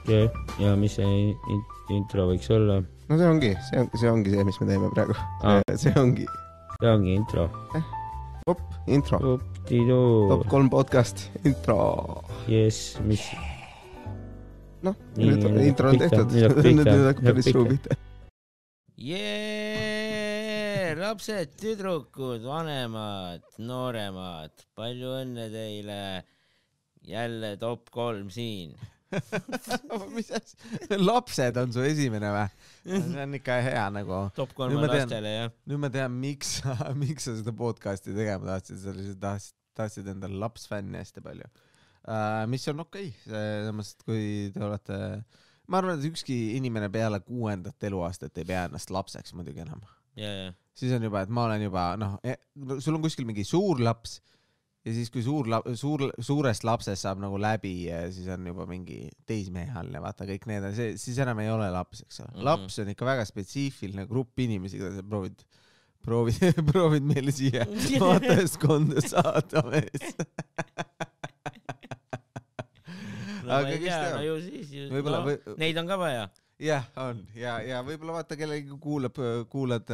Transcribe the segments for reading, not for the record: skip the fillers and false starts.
Ja mis see intro võiks olla? No see ongi see, mis me teeme praegu. See ongi intro. Hop, intro. Top 3 podcast, intro. Yes, mis... No, intro on tehtud. Nüüd hakkab päris suu pihta. Lapsed, tüdrukud, vanemad, nooremad, palju õnne teile. Jälle top 3 siin. Mis lapsed on su esimene või? See on ikka hea nagu. Top 3 lastele, jah. Nüüd ma tean, miks sa seda podcasti tegema tahtsid endale lapsfänni hästi palju. Mis on okei. Samas, kui te olete... Ma arvan, et ükski inimene peale 6. eluaastat ei pea ennast lapseks muidugi enam. Ja. Siis on juba, et ma olen juba, sul on kuskil mingi suur laps ja siis kui suurest lapsest saab nagu läbi, siis on juba mingi teismehaline, vaata kõik need, siis enam ei ole laps, eks ole. Laps on ikka väga spetsiifiline grupp inimesi, keda sa proovid meile siia vaatajeskonda saada mees. Aga kes teab? Neid on ka vaja. Jah, on. Ja võib-olla vaata, kellegi kuulad,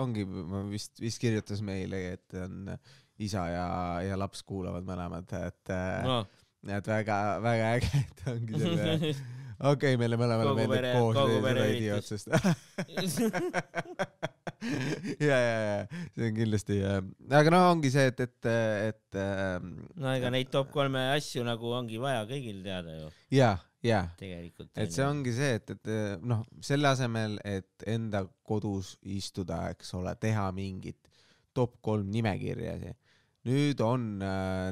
ongi, ma vist kirjutas meile, et on isa ja laps kuulavad mõlemad, et väga äge, et ongi selle... Okei, meile mõlemale meeldib koos seda idiootsust. Ja, see on kindlasti... Aga ongi see, et... No ega neid top 3 asju nagu ongi vaja kõigil teada ju. Ja. Tegelikult. Et see ongi see, et selle asemel, et enda kodus istuda, eks ole, teha mingit top 3 nimekirjasi. Nüüd on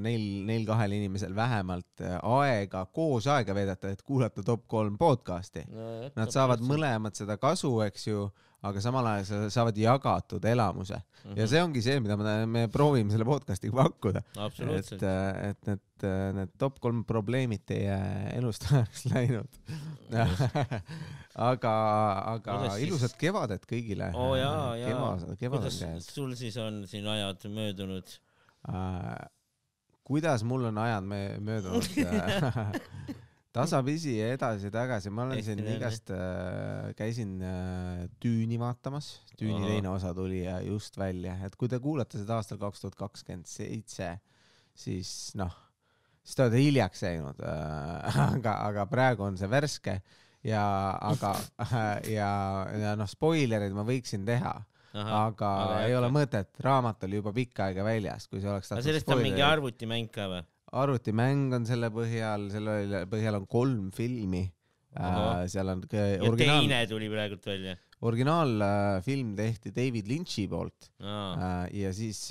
neil kahel inimesel vähemalt koos aega vedata, et kuulata top 3 podcasti. Nad saavad mõlemad seda kasu, eks ju, aga samal ajal saavad jagatud elamuse. Ja see ongi see, mida me proovime selle podcasti pakkuda. Absoluutselt. Et need top 3 probleemid teie elust oleks läinud. Aga ilusat kevadet kõigile. Kuidas sul siis on siin ajad möödunud? Kuidas mul on ajad möödunud? Tasapisi ja edasi-tagasi. Ma olen siin igast käisin Tüüni vaatamas. Tüüni teine osa tuli just välja. Et kui te kuulate seda aastal 2027, siis siis te olete hiljaks jäinud. Aga praegu on see värske ja spoilerid ma võiksin teha. Aga ei ole mõtet. Raamat oli juba pikka aega väljas, kui see oleks... Aga sellest on mingi arvutimäng ka või? Arvutimäng on selle põhjal on 3 filmi. Seal on ja teine tuli praegult välja. Originaalfilm tehti David Lynchi poolt ja siis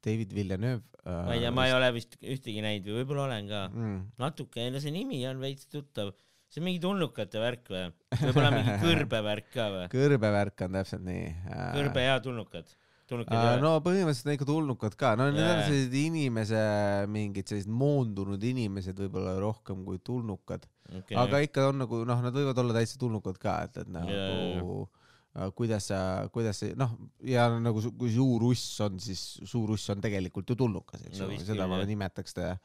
David Villeneuve. Ma ei ole vist ühtegi näinud või võib-olla olen ka. Natuke, see nimi on veits tuttav. See on mingi tulnukate värk või? Võib-olla mingi kõrbevärk ka või? Kõrbevärk on täpselt nii. Kõrbe ja tulnukad. No põhimõtteliselt on ikka tulnukad ka. No need on sellised mingid sellised moondunud inimesed võib-olla rohkem kui tulnukad. Aga ikka on nagu, nad võivad olla täitsa tulnukad ka, et nagu kuidas see, ja nagu kui suur uss on, siis suur uss on tegelikult ju tulnukas, eks ole. Seda ma nimetaks ta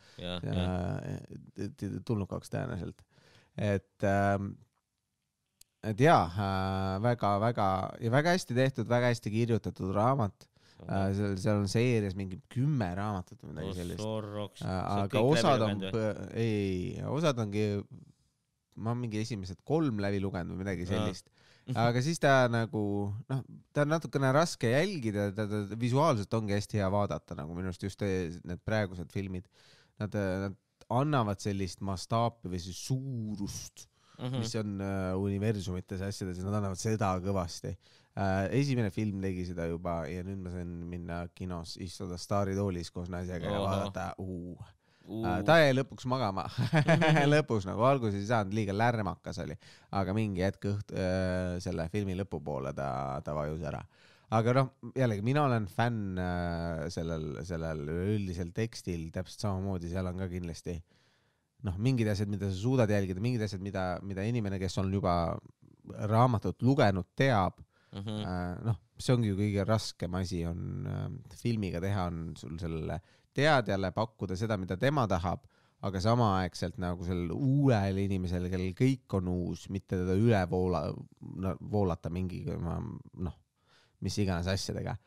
tulnukaks tõenäoliselt. Et väga hästi tehtud, väga hästi kirjutatud raamat. Seal on seerias mingi 10 raamatut või midagi sellist. Aga osad ongi, ma mingi esimesed 3 läbi lugenud või midagi sellist. Aga siis ta nagu, ta on natukene raske jälgida, visuaalselt ongi hästi hea vaadata, nagu minu arust just need praegused filmid. Nad annavad sellist mastaapi või suurust, mis on universumites asjades, nad annavad seda kõvasti. Esimene film tegi seda juba ja nüüd ma sain minna kinos istuda staaritoolis koos naisega ja vaadata, ta jäi lõpuks magama. Lõpus nagu alguses ei saanud, liiga lärmakas oli, aga mingi hetk selle filmi lõpupoole ta vajus ära. Aga jällegi, mina olen fänn sellel üldisel tekstil täpselt samamoodi, seal on ka kindlasti mingid asjad, mida sa suudad jälgida, mingid asjad, mida inimene, kes on juba raamatut lugenud, teab. See ongi ju kõige raskem asi on filmiga teha, on sul sellele teadjale pakkuda seda, mida tema tahab, aga samaaegselt nagu sellel uuel inimesel, kellel kõik on uus, mitte teda üle voolata mingi mis iganes asjadega.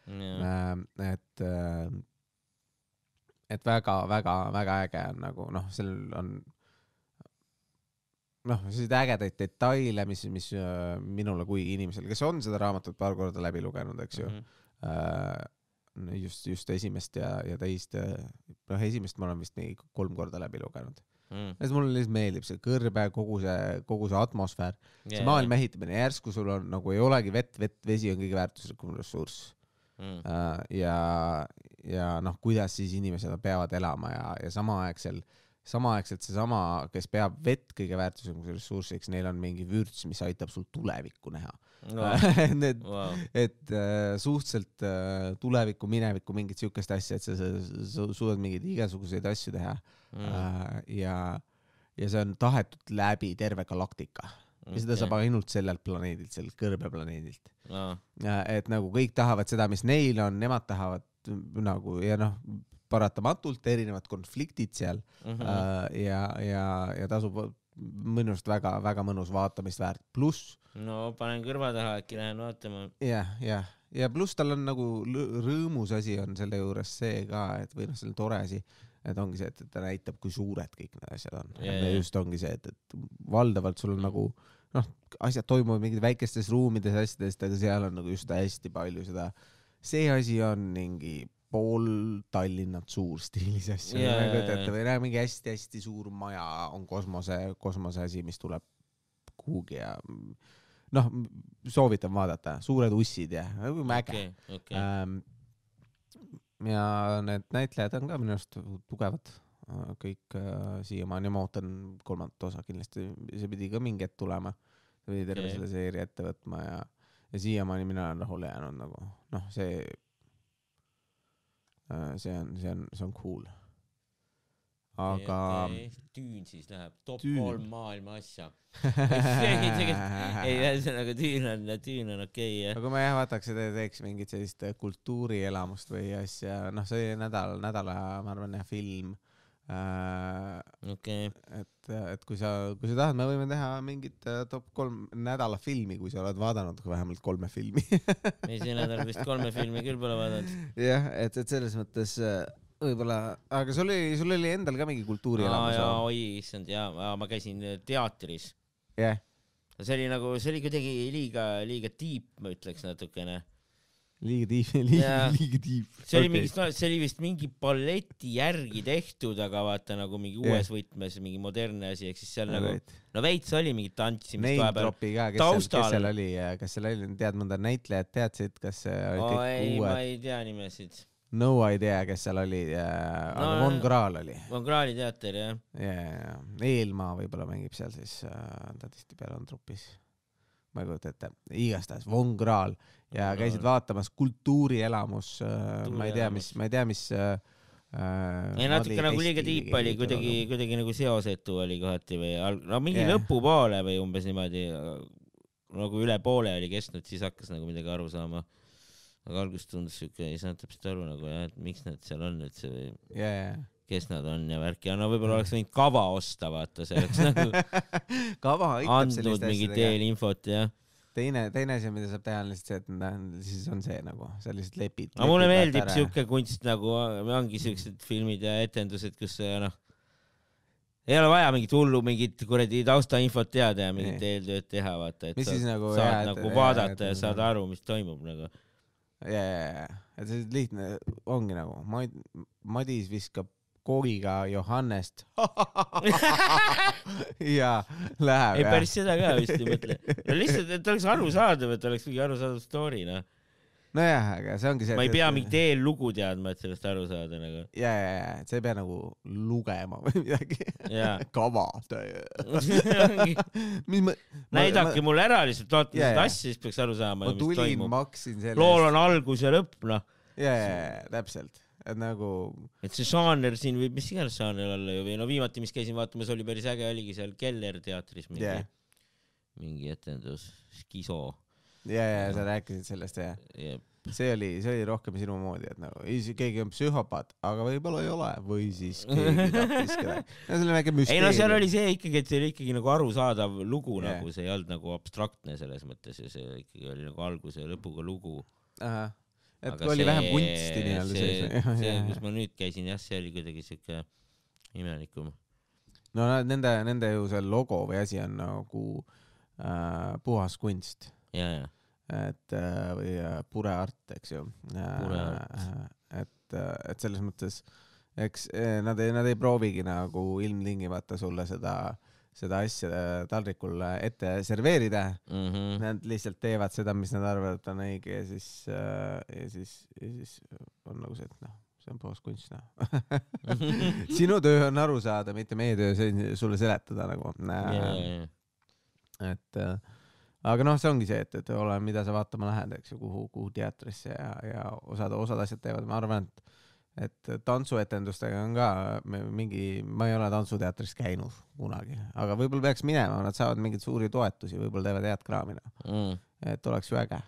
Et väga äge on nagu sellel on selliseid ägedaid detaile, mis minule kui inimesel, kes on seda raamatut paar korda läbi lugenud, eks ju, just esimest ja teist, esimest ma olen vist 3 korda läbi lugenud. Mulle lihtsalt meeldib see kõrbe, kogu see atmosfäär, see maailma ehitamine, järsku sul on nagu ei olegi vesi on kõige väärtuslikum ressurss. Ja kuidas siis inimesed peavad elama ja samaaegselt seesama, kes peab vett kõige väärtuslikum ressurssiks, neil on mingi vürts, mis aitab sul tulevikku näha. Et suhteliselt tulevikku, minevikku, mingit siukest asja, et sa suudad mingeid igasuguseid asju teha. Ja see on tahetud läbi terve galaktika. Ja seda saab ainult sellelt planeedilt, sellelt kõrbeplaneedilt. Et nagu kõik tahavad seda, mis neil on, nemad tahavad nagu ja paratamatult erinevad konfliktid seal ja tasub mõnust väga mõnus vaatamist väärt. Pluss panen kõrva taha, äkki lähen vaatama. Ja pluss tal on nagu rõõmus asi on selle juures see ka, et või selle tore asi, et ongi see, et ta näitab, kui suured kõik need asjad on. Just ongi see, et valdavalt sul on nagu asjad toimuvad mingid väikestes ruumides asjadest, aga seal on nagu just hästi palju seda. See asi on mingi pool Tallinnat suur stiilis asju. Või mingi hästi suur maja on kosmose asi, mis tuleb kuhugi ja soovitan vaadata. Suured ussid ja mäge. Ja need näitlejad on ka minu arust tugevad. Kõik siiamaani ma ootan 3. osa kindlasti. See pidi ka mingi hetk tulema. See pidi terve selle seeria ette võtma ja siiamaani mina olen rahule jäänud nagu. See on cool. Aga Düün siis läheb top 3 maailma asja. Ei, ühesõnaga Düün on okei. Aga kui ma vaataks, et teeks mingit sellist kultuurielamust või asja, see nädala ma arvan, film. Et kui sa tahad, me võime teha mingit top 3 nädala filmi, kui sa oled vaadanud vähemalt 3 filmi. Ei, see nädal vist 3 filmi küll pole vaadanud. Jah, et selles mõttes võib-olla, aga sul oli endal ka mingi kultuurielamus? Oi, issand, ma käisin teatris. Jah. See oli kuidagi liiga deep, ma ütleks natukene. Liiga tiip. See oli vist mingi balleti järgi tehtud, aga vaata nagu mingi uues võtmes, mingi modernne asi, eks siis seal nagu, veits oli mingi tantsimist vahepeal. Kes seal oli, tead mõnda näitlejad, teadsid, kas oli kõik uued? Ma ei tea nimesid. No idea, kes seal oli, aga Von Krahl oli. Von Krahli teater, jah. Eelmaa võib-olla mängib seal siis, ta tihti peale on trupis. Ma ei kujuta ette, igastahes Von Krahl ja käisid vaatamas kultuurielamus, ma ei tea, mis natuke nagu liiga tiip oli, kuidagi nagu seosetu oli kohati või mingi lõpu poole või umbes niimoodi, nagu üle poole oli kestnud, siis hakkas nagu midagi aru saama. Aga alguses tundus siuke, ei saanud täpselt aru nagu, et miks nad seal on üldse või kes nad on ja värk ja võib-olla oleks võinud kava osta, vaata, see oleks nagu kava andnud mingit eelinfot, jah. Teine asi, mida saab teha, on lihtsalt see, et siis on see nagu, sa lihtsalt lepid. Aga mulle meeldib siuke kunst nagu, ongi siuksed filmid ja etendused, kus ei ole vaja mingit hullu, mingit kuradi taustainfot teada ja mingit eeltööd teha, vaata, et saad nagu vaadata ja saad aru, mis toimub nagu. Et see lihtne ongi nagu, Madis viskab koogiga Johannest ja läheb. Ei, päris seda ka vist ei mõtle. Lihtsalt, et oleks arusaadav, et oleks mingi arusaadav story, Nojah, aga see ongi see. Ma ei pea mingit eellugu teadma, et sellest aru saada nagu. Et sa ei pea nagu lugema või midagi. Kava. Näidake mulle ära lihtsalt vaatama seda asja, siis peaks aru saama, mis toimub. Lool on algus ja lõpp, täpselt. Et nagu et see žaaner siin võib mis iganes žaaner olla ju või viimati mis käisin vaatamas oli päris äge oligi seal Keller teatris mingi etendus Skiso ja sa rääkisid sellest ja see oli rohkem sinu moodi, et nagu keegi on psühhopaat, aga võib-olla ei ole või siis keegi tappis kedagi. See oli väike müsteerium. Ei no seal oli see ikkagi, et see oli ikkagi nagu arusaadav lugu, nagu see ei olnud nagu abstraktne selles mõttes ja see ikkagi oli nagu alguse ja lõpuga lugu. Et aga oli vähem kunsti nii-öelda sees. See, kus ma nüüd käisin, jah, see oli kuidagi siuke imelikum. No nende ju see logo või asi on nagu puhas kunst. Ja. Et või pureart, eks ju. Et selles mõttes, eks nad ei proovigi nagu ilmtingimata sulle seda asja taldrikul ette serveerida. Nad lihtsalt teevad seda, mis nad arvavad, et on õige ja siis on nagu see, et noh, see on puhas kunst. Sinu töö on aru saada, mitte meie töö sulle seletada nagu. Et aga noh, see ongi see, et ole, mida sa vaatama lähed, eks ju, kuhu teatrisse ja osad asjad teevad. Ma arvan, et tantsuetendustega on ka ma ei ole tantsuteatris käinud kunagi, aga võib-olla peaks minema, nad saavad mingeid suuri toetusi, võib-olla teevad head kraamina. Et oleks ju äge.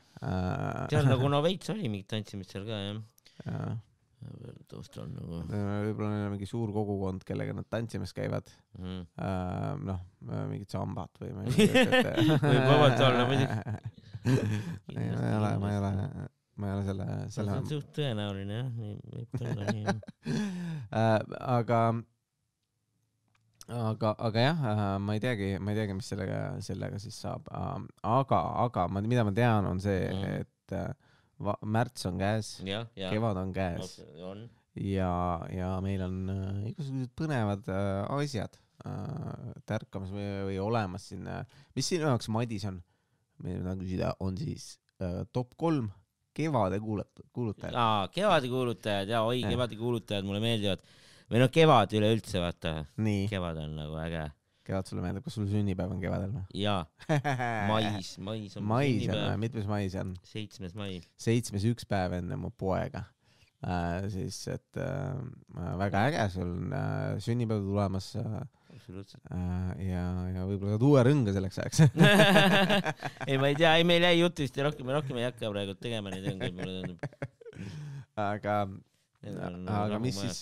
Seal nagu veits oli mingit tantsimist seal ka, jah. Võib-olla neil on mingi suur kogukond, kellega nad tantsimas käivad. Noh, mingid sambad või ma ei tea. Võib vabalt olla, ma ei ole selle. See on suht tõenäoline, jah. Võib olla nii. Aga jah, ma ei teagi, mis sellega siis saab. Aga mida ma tean, on see, et märts on käes, kevad on käes ja meil on igasugused põnevad asjad tärkamas või olemas siin. Mis sinu jaoks, Madis, on? On siis top 3 kevade kuulutajad. Kevade kuulutajad, kevade kuulutajad mulle meeldivad. Või no kevad üleüldse, vaata. Kevad on nagu äge. Kevad sulle meeldib, kas sul sünnipäev on kevadel või? Jaa, mais on sünnipäev. Mitmes mais on? 7. mai. 7. üks päev enne mu poega. Siis, et väga äge, sul on sünnipäev tulemas. Absoluutselt. Ja võib-olla saad uue rõnga selleks ajaks. Ei, ma ei tea, meil jäi jutu vist rohkem ei hakka praegu tegema neid rõngaid, mulle tundub. Aga mis siis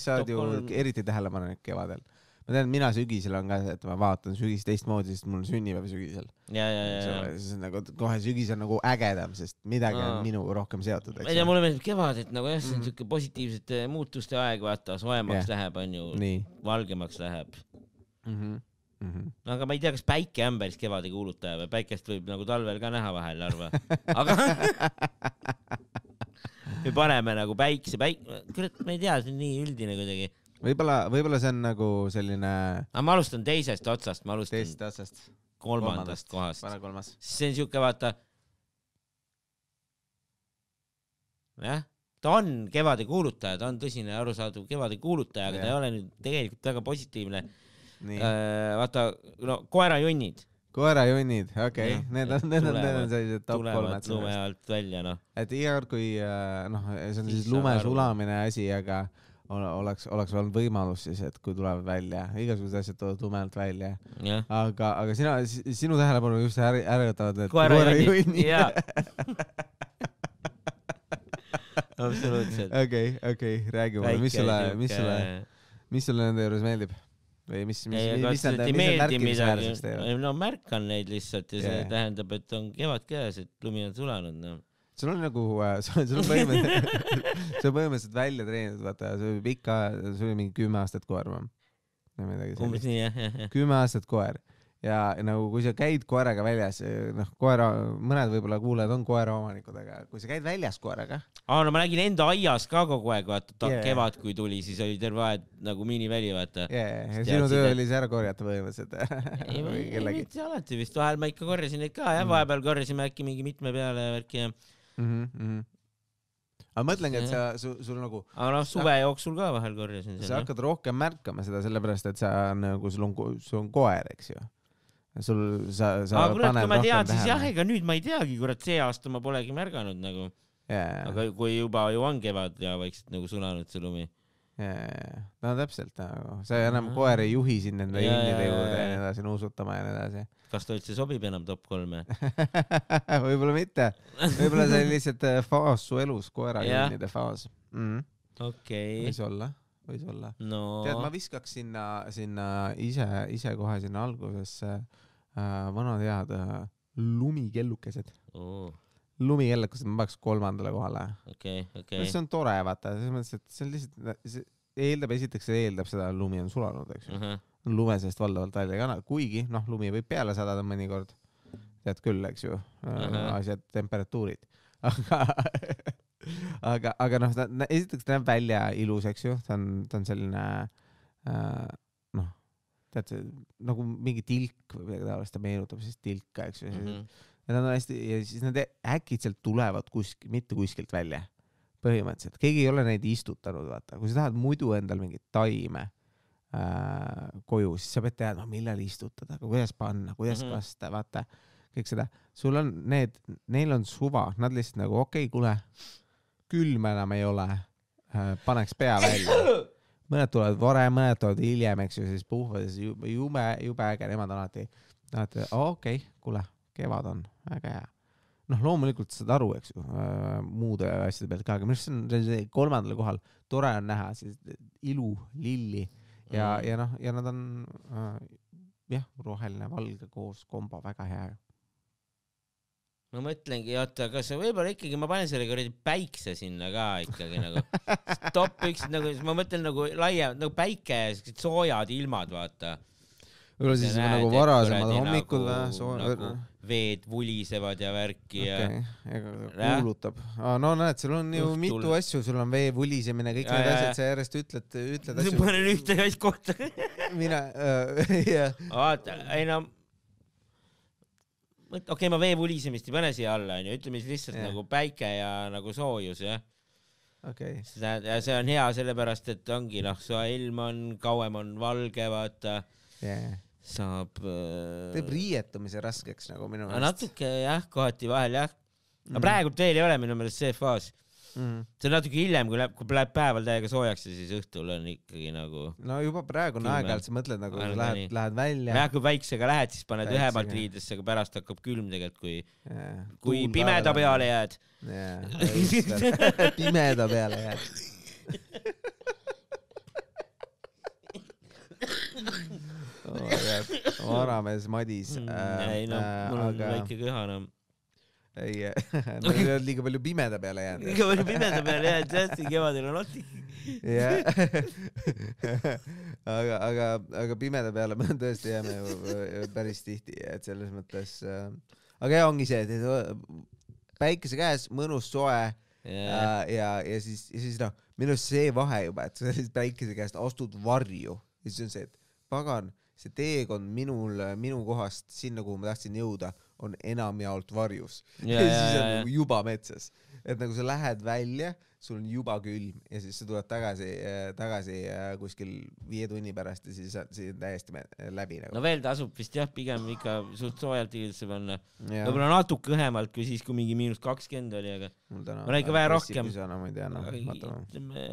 sa oled ju eriti tähelepanelik kevadel. Ma tean, mina sügisel on ka see, et ma vaatan sügis teistmoodi, sest mul on sünnipäev sügisel. See on nagu kohe sügisel nagu ägedam, sest midagi on minuga rohkem seotud. Ma ei tea, mulle meeldib kevad, et nagu jah, see on siuke positiivsete muutuste aeg, vaata, soemaks läheb, on ju, valgemaks läheb. Aga ma ei tea, kas päike on päris kevade kuulutaja või päikest võib nagu talvel ka näha vahel, arva. Aga me paneme nagu päikse, kurat, ma ei tea, see on nii üldine kuidagi. Võib-olla see on nagu selline... Ma alustan teisest otsast, kolmandast kohast. See on siuke, vaata... Jah, ta on kevade kuulutaja, ta on tõsine arusaadav kevade kuulutaja, aga ta ei ole nüüd tegelikult väga positiivne. Vaata, no koerajunnid, okei. Need on sellised top 3. Tulevad lume alt välja, noh. Et iga kord, kui see on siis lume sulamine asi, aga oleks olnud võimalus siis, et kui tulevad välja, igasugused asjad tulevad lumelt välja. Aga sinu tähelepanu just ärgatavad need koerajunnid. Absoluutselt. Okei, räägi mulle, mis sulle nende juures meeldib? Või mis nad märkimisväärseks teevad? No märkan neid lihtsalt ja see tähendab, et on kevad käes, et lumi on sulanud. Sul on nagu, sul on põhimõtteliselt välja treeninud, vaata, sul oli mingi 10 aastat koer. Umbes nii, jah. 10 aastat koer. Ja nagu kui sa käid koeraga väljas, noh, mõned võib-olla kuulajad on koeraomanikud, aga kui sa käid väljas koeraga. No ma nägin enda aias ka kogu aeg, vaata, kevad kui tuli, siis oli terve aeg nagu miiniväli, vaata. Ja sinu töö oli see ära korjata põhimõtteliselt. Ei, mitte alati vist, vahel ma ikka korjasin neid ka, jah, vahepeal korjasime äkki mingi mitme peale värki, jah. Aga mõtlengi, et sul nagu... Aga noh, suve jooksul ka vahel korjasin. Sa hakkad rohkem märkama seda, sellepärast, et sul on koer, eks ju. Aga kurat, kui ma tean, siis jah, ega nüüd ma ei teagi, kurat, see aasta ma polegi märganud nagu. Aga kui juba ju on kevad ja vaikselt nagu sulanud see lumi. No täpselt, sa enam koer ei juhi siin nende jõnnide juurde ja nii edasi nuusutama ja nii edasi. Kas ta üldse sobib enam top 3? Võib-olla mitte. Võib-olla see oli lihtsalt faas su elus, koera jõnnide faas. Okei. Võis olla. No. Tead, ma viskaks sinna ise kohe sinna algusesse vanad head lumikellukesed. Lumikellukesed ma paks 3. kohale. Okay. See on tore, vaata. Selles mõttes, et see on lihtsalt see eeldab seda, lumi on sulanud, eks ju. Lume sellest valdavalt välja kana, kuigi lumi võib peale sadada mõnikord. Tead küll, eks ju, asjad, temperatuurid. Aga esiteks ta näeb välja ilus, eks ju, ta on selline tead, nagu mingi tilk või midagi taolist, ta meenutab siis tilka, eks ju. Ja siis nad äkitselt tulevad mitte kuskilt välja. Põhimõtteliselt. Keegi ei ole neid istutanud, vaata. Kui sa tahad muidu endal mingit taime koju, siis sa pead teadma, millal istutada, kuidas panna, kuidas kasta, vaata. Kõik seda. Sul on neil on suva, nad lihtsalt nagu okei, kuule, külm enam ei ole, paneks pea välja. Mõned tulevad varem, mõned tulevad hiljem, eks ju, siis puhvad, jube äge, nemad alati, okei, kuule, kevad on väga hea. Loomulikult saad aru, eks ju, muude asjade pealt ka, aga minu arust see on 3. kohal, tore on näha siis ilu, lilli ja nad on roheline, valge koos kombo, väga hea. Ma mõtlengi, aga see võib-olla ikkagi, ma panen selle päikse sinna ka ikkagi nagu top 1, nagu, ma mõtlen nagu laiem, nagu päike ja soojad ilmad, vaata. Võib-olla siis nagu varasemad hommikud nagu veed vulisevad ja värki ja kuulutab. No näed, sul on ju mitu asju, sul on vee vulisemine, kõik need asjad, sa järjest ütled asju. Ma panen ühte asja kohta. Vaata, ei no okei, ma vee vulisemist ei pane siia alla, ütleme siis lihtsalt nagu päike ja nagu soojus, jah. Ja see on hea sellepärast, et ongi, see ilm on, kauem on valge, vaata. Saab teeb riietumise raskeks nagu minu meelest. Natuke jah, kohati vahel jah. Aga praegu veel ei ole minu meelest see faas. See on natuke hiljem, kui läheb päeval täiega soojaks ja siis õhtul on ikkagi nagu no juba praegu on aeg-ajalt, sa mõtled nagu lähed välja ja kui väiksega lähed, siis paned ühemalt riidesse, aga pärast hakkab külm tegelikult, kui pimeda peale jääd pimeda peale jääd vanamees Madis ei no, mul on väike köha ei, neil on liiga palju pimeda peale jäänud. Liiga palju pimeda peale jäänud, tõesti kevadel on otti. aga pimeda peale me tõesti jääme ju päris tihti, et selles mõttes. Aga ongi see, et päikese käes mõnus soe ja siis minu see vahe juba, et sa päikese käest astud varju ja siis on see, et pagan, see teekond minu kohast sinna, kuhu ma tahtsin jõuda, on enamjaolt varjus. Ja siis on nagu juba metsas. Et nagu sa lähed välja, sul on juba külm ja siis sa tuled tagasi kuskil 5 tunni pärast ja siis on täiesti läbi. Nagu. No veel tasub vist jah, pigem ikka suht soojalt ilse panna. Võib-olla natuke õhemalt kui siis, kui mingi -20 oli, aga ma ikka vähe rohkem.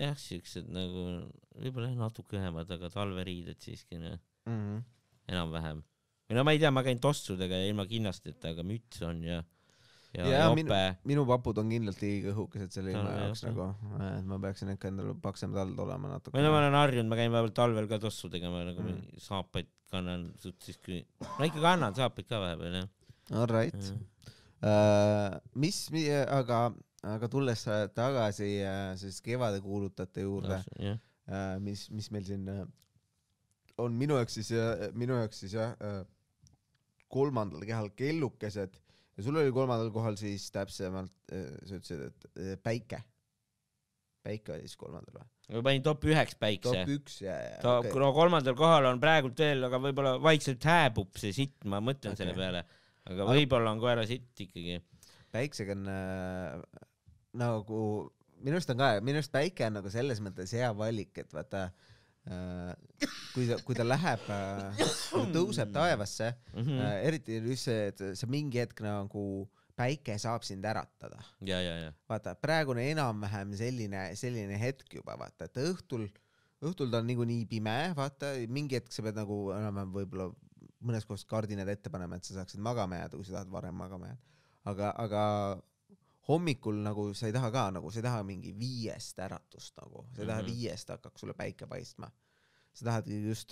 Jah, siuksed nagu, võib-olla natuke õhemad, aga talveriided siiski enam-vähem. No ma ei tea, ma käin tossudega ja ilma kinnasteta, aga müts on ja minu papud on kindlalt liiga õhukesed selle ilma jaoks nagu, et ma peaksin ikka endale paksem tald olema natuke. Ma olen harjunud, ma käin vahepeal talvel ka tossudega, ma nagu saapaid kannan suht siis kui, ma ikka kannan saapaid ka vahepeal, jah. All right. Aga tulles tagasi siis kevade kuulutate juurde, mis meil siin on minu jaoks siis jah, 3. kehal kellukesed ja sul oli 3. kohal siis täpsemalt, sa ütlesid, et päike oli siis 3. või? Ma panin top 1 päikse. Top 1, jah. Okay. 3. kohal on praegult veel, aga võib-olla vaikselt hääbub see sitt, ma mõtlen selle peale, aga võib-olla on koera sitt ikkagi. Päiksega on nagu, minu arust päike on nagu selles mõttes hea valik, et vaata, kui ta läheb, kui ta tõuseb taevasse, eriti just see, et sa mingi hetk nagu päike saab sind äratada. Ja. Vaata, praegune enam-vähem selline hetk juba, vaata, et õhtul õhtul ta on niikuinii pime, vaata, mingi hetk sa pead nagu enam võib-olla mõnes kohas kardinad ette panema, et sa saaksid magama jääda, kui sa tahad varem magama jääda. Aga hommikul nagu sa ei taha ka, nagu sa ei taha mingi 5 äratust nagu, sa ei taha 5 hakkaks sulle päike paistma. Sa tahad just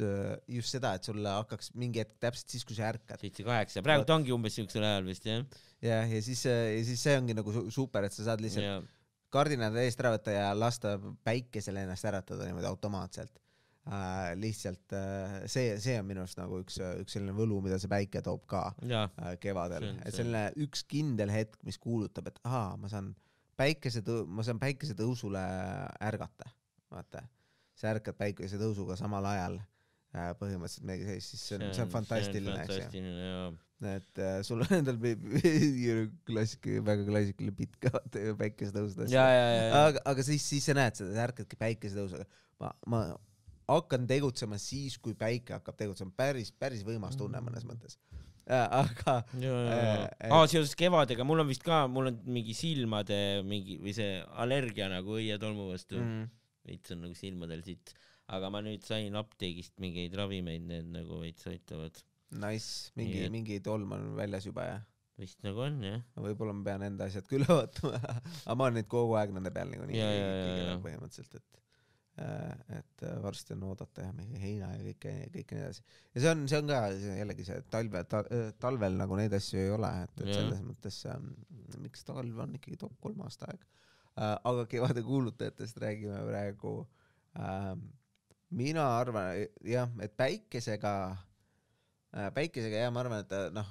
seda, et sulle hakkaks mingi hetk täpselt siis, kui sa ärkad. 7-8, praegu ta ongi umbes niisugusel ajal vist, jah? Ja siis see ongi nagu super, et sa saad lihtsalt kardinad eest ära võtta ja lasta päikesele ennast äratada niimoodi automaatselt. Lihtsalt see on minu arust nagu üks selline võlu, mida see päike toob ka kevadel. Et selline üks kindel hetk, mis kuulutab, et ma saan päikese tõusule ärgata. Vaata. Sa ärkad päikese tõusuga samal ajal põhimõtteliselt midagi sellist, siis see on fantastiline. Et sul on endal väga klassikaline pitka päikese tõusudest. Aga siis sa näed seda, sa ärkadki päikese tõusuga. Ma hakkan tegutsema siis, kui päike hakkab tegutsema. Päris võimas tunne mõnes mõttes. Aga seoses kevadega mul on vist ka, mul on mingi silmade või see allergia nagu õietolmu vastu. Veits on nagu silmadel siit, aga ma nüüd sain apteegist mingeid ravimeid, need nagu veits aitavad. Nice, mingi tolm on väljas juba, jah? Vist nagu on, jah. Võib-olla ma pean enda asjad küll vaatama, aga ma olen neid kogu aeg nende peal nagu nii põhimõtteliselt, et varsti on oodata ja mingi heina ja kõik nii edasi. Ja see on ka jällegi see talvel nagu neid asju ei ole, et selles mõttes, miks talv on ikkagi top 3 aasta aeg. Aga kevade kuulutajatest räägime praegu. Mina arvan, jah, et päikesega ma arvan, et ma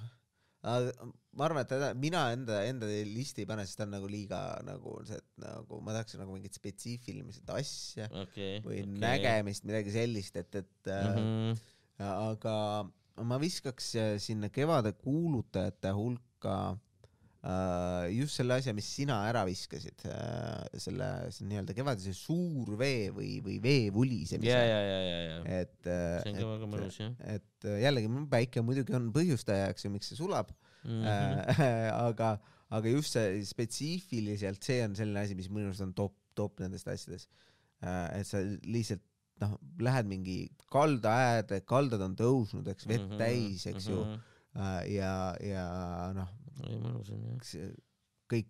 arvan, et mina enda listi ei pane, sest ta on nagu liiga nagu see, et nagu ma tahaks nagu mingit spetsiifiliselt asja või nägemist, midagi sellist, et aga ma viskaks sinna kevade kuulutajate hulka just selle asja, mis sina ära viskasid, selle nii-öelda kevadise suur vee või vee vulisemise. See on ka väga mõnus, jah. Et jällegi päike muidugi on põhjustajaks ja miks see sulab, aga just see spetsiifiliselt see on selline asi, mis minu arust on top nendest asjadest. Et sa lihtsalt lähed mingi kalda äärde, kaldad on tõusnud, eks, vett täis, eks ju, ja kõik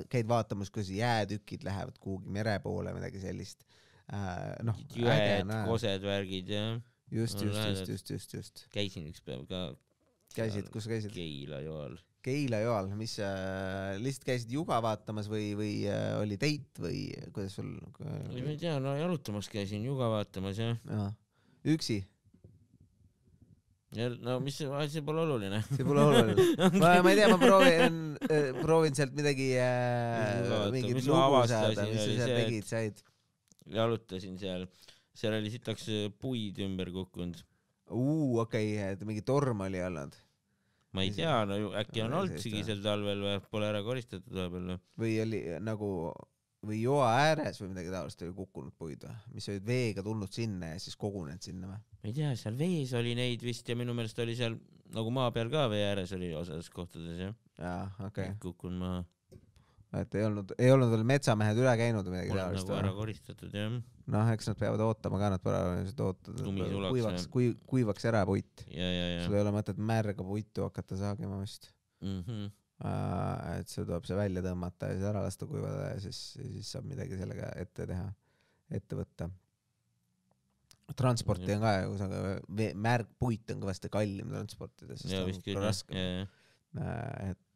käid vaatamas, kuidas jäätükid lähevad kuhugi mere poole, midagi sellist. Jüed, kosed, värgid, jah. Just. Käisin üks päev ka. Kus käisid? Keila-Joal. Mis lihtsalt käisid juga vaatamas või oli teit või kuidas sul? Ma ei tea, jalutamas käisin juga vaatamas, jah. Üksi? No mis see pole oluline. See pole oluline. Ma ei tea, ma proovin sealt midagi mingit lugu saada, mis sa seal tegid, said. Jalutasin seal oli sitaks puid ümber kukkunud. Okei, et mingi torm oli olnud. Ma ei tea, äkki on olnud sügisel talvel või pole ära koristatud vahepeal. Või oli nagu või joa ääres või midagi taolist oli kukkunud puid või? Mis olid veega tulnud sinna ja siis kogunenud sinna või? Ma ei tea, seal vees oli neid vist ja minu meelest oli seal nagu maa peal ka vee ääres oli osades kohtades, jah. Okei. Kukkunud maa. Et ei olnud veel metsamehed üle käinud või midagi taolist. Nagu ära koristatud, jah. Eks nad peavad ootama ka, nad peavad kuivaks ära puit. Sul ei ole mõtet märga puitu hakata saagima vist. Et see tuleb see välja tõmmata ja siis ära lasta kuivada ja siis saab midagi sellega ette võtta. Transporti on ka, märg puit on kõvasti kallim transportida, sest on ka raskem. Et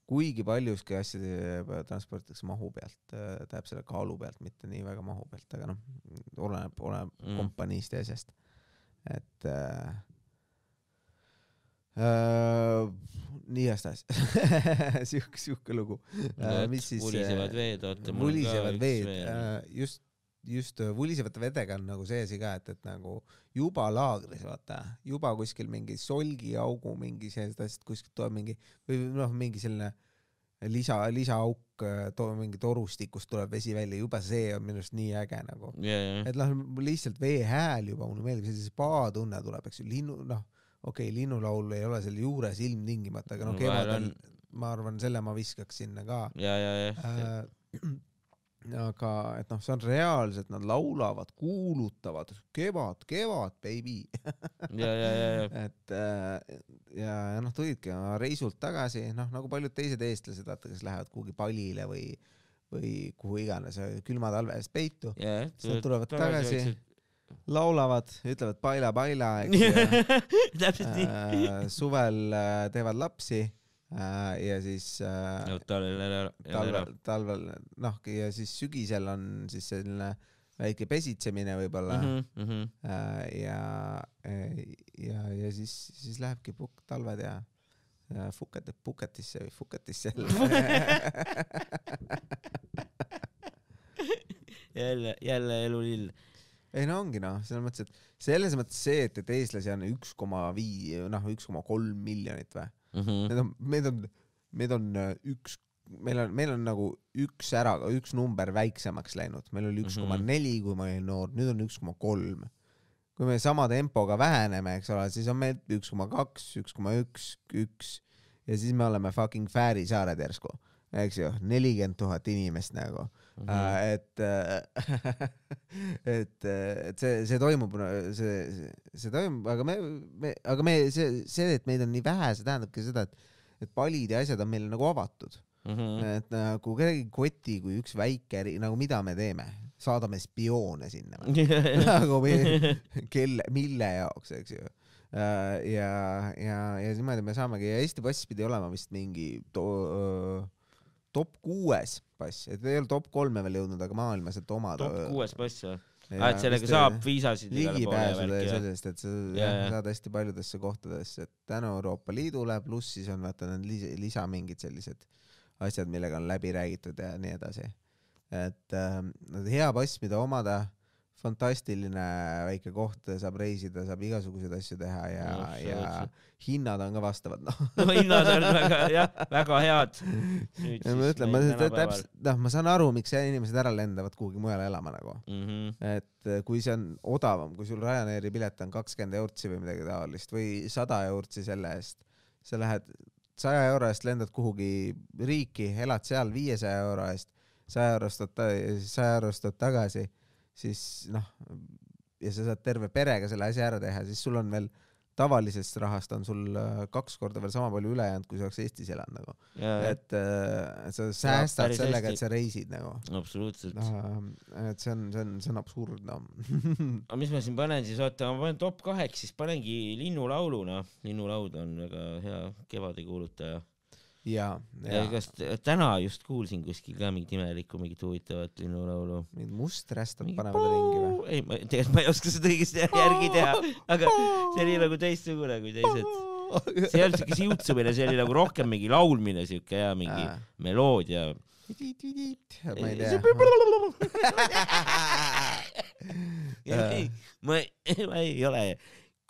kuigi paljuski asjade transportitakse mahu pealt, tähendab selle kaalu pealt, mitte nii väga mahu pealt, aga oleneb kompaniist ja asjast. Et nii aastas siuke lugu. Vulisevad veed, vulisevad veed, just vulisevate vedega on nagu see asi ka, et nagu juba laagris, vaata, juba kuskil mingi solgiaugu, mingi sellised asjad, kuskilt tuleb mingi, või mingi selline lisaauk, mingi torustikust tuleb vesi välja, juba see on minust nii äge nagu. Et lihtsalt vee hääl juba, mulle meeldib, sellise spa-tunne tuleb, eks ju, linnulaul ei ole selle juures ilmtingimata, aga kevadel ma arvan, selle ma viskaks sinna ka. aga et noh, see on reaalselt, nad laulavad, kuulutavad kevad, baby. ja. et ja noh, tulidki reisult tagasi, noh nagu paljud teised eestlased, vaata, kes lähevad kuhugi Palile või kuhu iganes külma talve eest peitu. Siis nad tulevad tagasi, laulavad, ütlevad paila, eks täpselt nii. Suvel teevad lapsi ja siis talvel, noh, ja siis sügisel on siis selline väike pesitsemine võib-olla ja siis lähebki talved ja Puketisse jälle elulill. Ei no ongi noh, selles mõttes see, et eestlasi on 1,5, noh 1,3 miljonit või? Meil on nagu üks number väiksemaks läinud, meil oli 1,4 kui ma olin noor, nüüd on 1,3. Kui me sama tempoga väheneme, eks ole, siis on meil 1,2, 1,1, 1 ja siis me oleme fucking Fääri saared järsku, eks ju, 40 000 inimest nagu. Et see toimub, aga me see, et meid on nii vähe, see tähendabki seda, et palid ja asjad on meil nagu avatud. Et nagu kellegi koti, kui üks väike, nagu mida me teeme, saadame spioone sinna. Nagu mille jaoks, eks ju. Ja niimoodi me saamegi, ja Eesti pass pidi olema vist mingi top 6 pass, et ei ole top 3 veel jõudnud, aga maailmas, et oma top 6 pass, et sellega saab viisasid ligipääsuda ja sellest, et sa saad hästi paljudesse kohtadesse, et tänu Euroopa Liidule, pluss siis on vaata need lisa mingid sellised asjad, millega on läbi räägitud ja nii edasi. Et hea pass, mida omada, fantastiline väike koht, saab reisida, saab igasuguseid asju teha ja hinnad on ka vastavad. Hinnad on väga head. Ma ütlen, ma saan aru, miks inimesed ära lendavad kuhugi mujale elama nagu. Et kui see on odavam, kui sul Ryanairi pilet on 20 eurtsi või midagi taolist või 100 eurtsi selle eest, sa lähed 100 euro eest lendad kuhugi riiki, elad seal 500 euro eest, 100 eurostad tagasi, siis noh, ja sa saad terve perega selle asja ära teha, siis sul on veel tavalisest rahast on sul 2 korda veel sama palju ülejäänud, kui sa oleks Eestis elanud nagu. Et sa säästad sellega, et sa reisid nagu. Absoluutselt. Et see on absurd, no. Aga mis ma siin panen siis, oota, ma panen top 8, siis panengi Linnulaulu, noh. Linnulaud on väga hea kevade kuulutaja. Ja. Kas täna just kuulsin kuskil ka mingit imelikku, mingit huvitavat Linnulaulu. Mingid musträstad panevad ringi või? Ei, tegelikult ma ei oska seda õigesti järgi teha, aga see oli nagu teistsugune kui teised. See ei olnud siuke siutsumine, see oli nagu rohkem mingi laulmine siuke ja mingi meloodia. Ma ei tea. Ma ei ole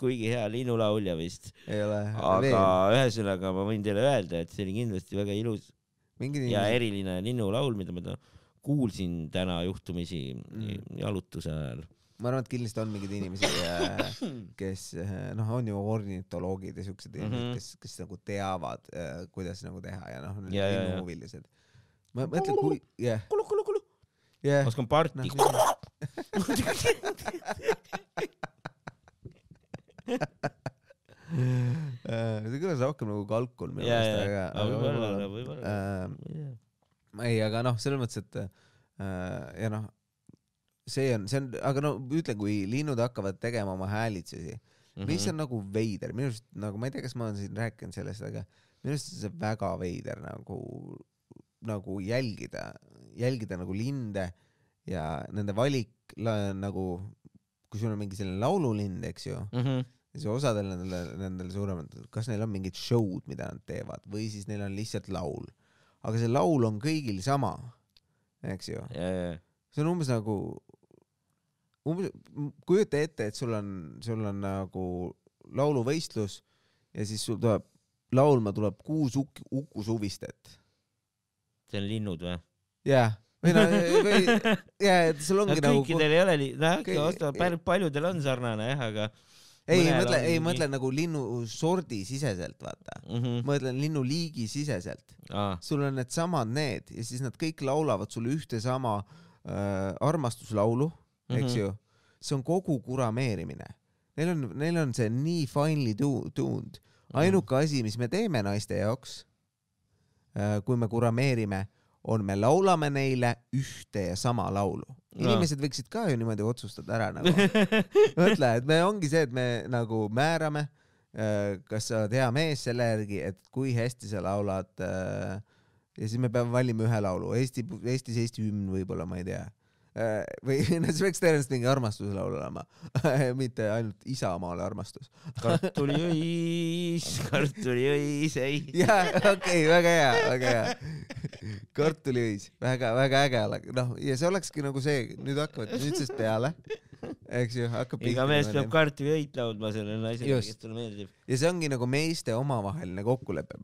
kuigi hea linnulaulja vist. Ei ole. Aga ühesõnaga ma võin teile öelda, et see oli kindlasti väga ilus ja eriline linnulaul, mida ma kuulsin täna juhtumisi jalutuse ajal. Ma arvan, et kindlasti on mingid inimesi, kes on ju ornitoloogid ja siuksed inimesed, kes nagu teavad, kuidas nagu teha ja linnuhuvilised. Ma mõtlen, kui... Kulu. Oskan parti. See kõlas rohkem nagu kalkul minu meelest, ei, aga noh, selles mõttes, et ja noh, see on, aga no ütlen, kui linnud hakkavad tegema oma häälitsusi, mis on nagu veider, minust nagu, ma ei tea, kas ma olen siin rääkinud sellest, aga minust see väga veider nagu jälgida nagu linde ja nende valik nagu, kui sul on mingi selline laululind, eks ju, siis osadel nendel suuremad, kas neil on mingid show'd, mida nad teevad, või siis neil on lihtsalt laul. Aga see laul on kõigil sama, eks ju. See on umbes nagu, kujuta ette, et sul on nagu lauluvõistlus ja siis sul laulma tuleb 6 ukushuvistet. See on linnud või? Jah. Sul ongi kõikidel ei ole, paljudel on sarnane, aga ei mõtle nagu linnu sordi siseselt, vaata. Mõtlen linnu liigi siseselt. Sul on need samad need ja siis nad kõik laulavad sulle ühte sama armastuslaulu, eks ju. See on kogu kurameerimine. Neil on see nii finely tuned. Ainuke asi, mis me teeme naiste jaoks, kui me kurameerime, on me laulame neile ühte ja sama laulu. Inimesed võiksid ka ju niimoodi otsustada ära nagu. Mõtle, et me ongi see, et me nagu määrame, kas sa oled hea mees selle järgi, et kui hästi sa laulad ja siis me peame valima ühe laulu. Eestis Eesti hümn võib-olla, ma ei tea. Või see võiks tõenäoliselt mingi armastuslaul olema, mitte ainult isamaale armastus. Kartuliõis, ei. Jaa, okei, väga hea. Kartuliõis, väga äge. Noh, ja see olekski nagu see, nüüdsest peale, eks ju, hakkab iga mees peab kartuliõit laudma selle naisele, kes tulle meeldib. Ja see ongi nagu meeste omavaheline kokkulepe.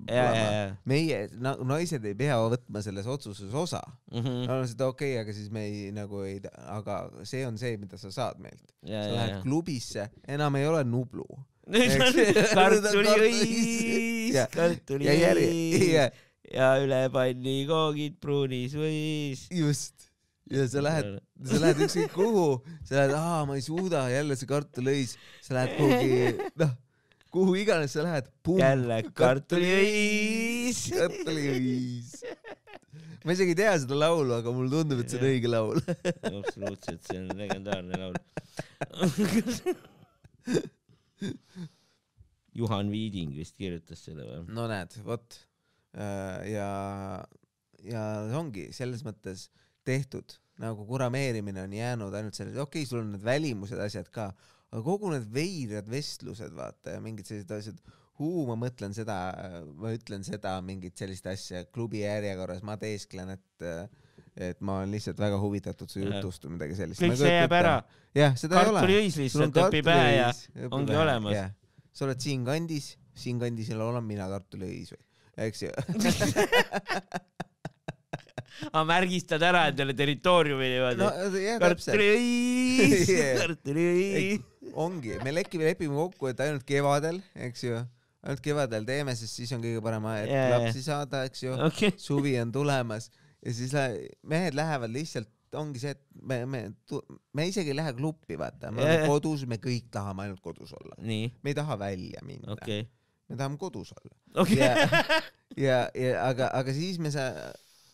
Meie naised ei pea võtma selles otsuses osa. No seda okei, aga siis me aga see on see, mida sa saad meilt. Sa lähed klubisse, enam ei ole Nublu. Kartuliõis ja üle panni koogid pruunis võis. Just. Ja sa lähed ükskõik kuhu, sa lähed, ma ei suuda, jälle see kartuliõis, sa lähed kuhugi, kuhu iganes sa lähed, jälle kartuliõis. Ma isegi ei tea seda laulu, aga mulle tundub, et see on õige laul. Absoluutselt, see on legendaarne laul. Juhan Viiding vist kirjutas selle või? No näed, vot. Ja ongi selles mõttes tehtud, nagu kurameerimine on jäänud ainult selles, okei, sul on need välimused asjad ka, aga kogu need veirad vestlused, vaata, ja mingid sellised asjad, ma mõtlen seda, ma ütlen seda, mingid sellist asja klubi järjekorras, ma teesklen, et ma olen lihtsalt väga huvitatud su jutust või midagi sellist. Kõik see jääb ära. Jah, seda ei ole. Kartuliõis lihtsalt õpi pähe ja ongi olemas. Sa oled siin kandis olen mina kartuliõis või, eks ju. Märgistad ära endale territooriumi niimoodi. Kartuliõis. Ongi, me lepime kokku, et ainult kevadel, eks ju, ainult kevadel teeme, sest siis on kõige parem aeg lapsi saada, eks ju, suvi on tulemas ja siis mehed lähevad lihtsalt, ongi see, et me isegi ei lähe kluppi, vaata, me oleme kodus, me kõik tahame ainult kodus olla. Me ei taha välja minna. Me tahame kodus olla. Aga siis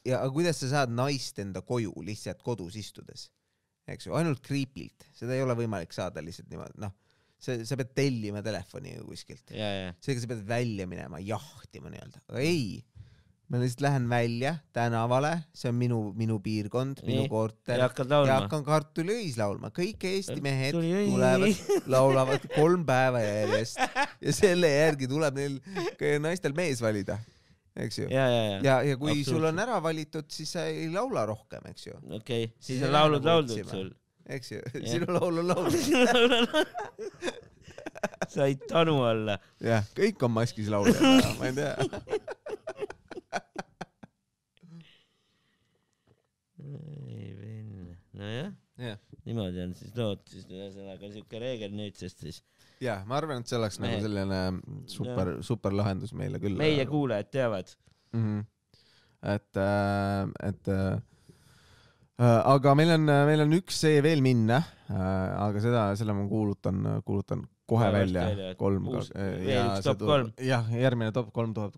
aga kuidas sa saad naist enda koju lihtsalt kodus istudes? Eks ju, ainult kriiplilt. Seda ei ole võimalik saada lihtsalt niimoodi. Sa pead tellima telefoni kuskilt. Seega sa pead välja minema, jahtima nii-öelda. Aga ei, ma lihtsalt lähen välja tänavale, see on minu piirkond, minu korter ja hakkan kartuliõis laulma. Kõik Eesti mehed tulevad, laulavad 3 päeva järjest ja selle järgi tuleb neil naistel mees valida. Eks ju. Ja kui sul on ära valitud, siis sa ei laula rohkem, eks ju. Okei, siis on laulud sul. Eks ju, sinu laul on laulud. Said tanu alla. Jah, kõik on maskis laulja, ma ei tea. Nojah, niimoodi on siis lood, siis ühesõnaga siuke reegel nüüd, sest siis jah, ma arvan, et see oleks nagu selline super lahendus meile küll. Meie kuulajad teavad. Aga meil on üks see veel minna, aga selle ma kuulutan kohe välja. Top 3. Jah, järgmine top 3 tuleb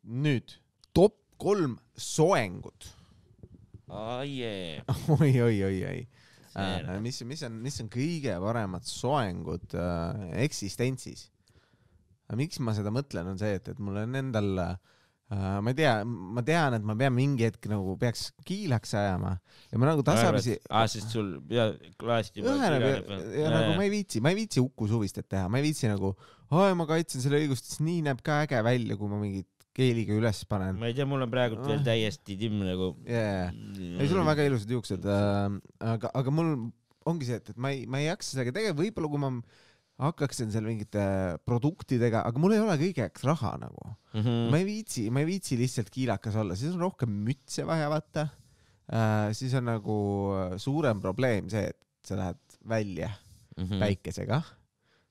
nüüd. Top 3 soengud. Oi. Mis on kõige paremad soengud eksistentsis? Miks ma seda mõtlen, on see, et mul on endal, ma tean, et ma pean mingi hetk nagu peaks kiilaks ajama ja ma nagu tasapisi... Sest sul klaasid juba nagu ma ei viitsi Uku Suvistet teha, ma ei viitsi nagu, ma kaitsen selle õigust, siis nii näeb ka äge välja, kui ma mingit keeliga üles panen. Ma ei tea, mul on praegu veel täiesti timm nagu... Ei, sul on väga ilusad juuksed, aga mul ongi see, et ma ei jaksa sellega tegema, võib-olla kui ma hakkaksin seal mingite produktidega, aga mul ei ole kõigeks raha nagu. Ma ei viitsi lihtsalt kiilakas olla, siis on rohkem mütse vaja vaata. Siis on nagu suurem probleem see, et sa lähed välja päikesega.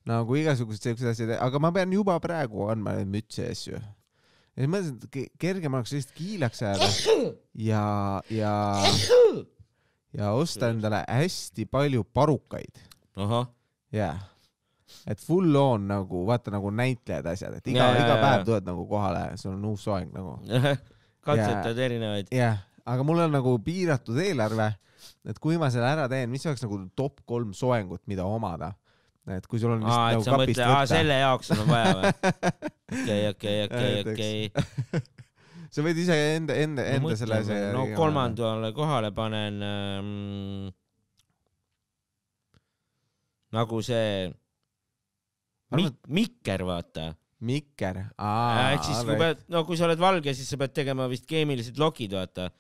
nagu igasugused sellised asjad, aga ma pean juba praegu andma neid mütse asju. Ja mõtlesin, et kergem oleks lihtsalt kiilaks jääda ja osta endale hästi palju parukaid. Jah. Et full on nagu, vaata nagu näitlejad asjad, et iga päev tuled nagu kohale, sul on uus soeng nagu. Katsetad erinevaid. Jah, aga mul on nagu piiratud eelarve, et kui ma selle ära teen, mis oleks nagu top 3 soengut, mida omada? Et kui sul on vist nagu kapist võtta. Selle jaoks on vaja või? Okei. Sa võid ise enda selle asja. No 3. kohale panen nagu see mikker, vaata. Mikker. Ehk siis kui sa oled valge, siis sa pead tegema vist keemilised lokid, vaata.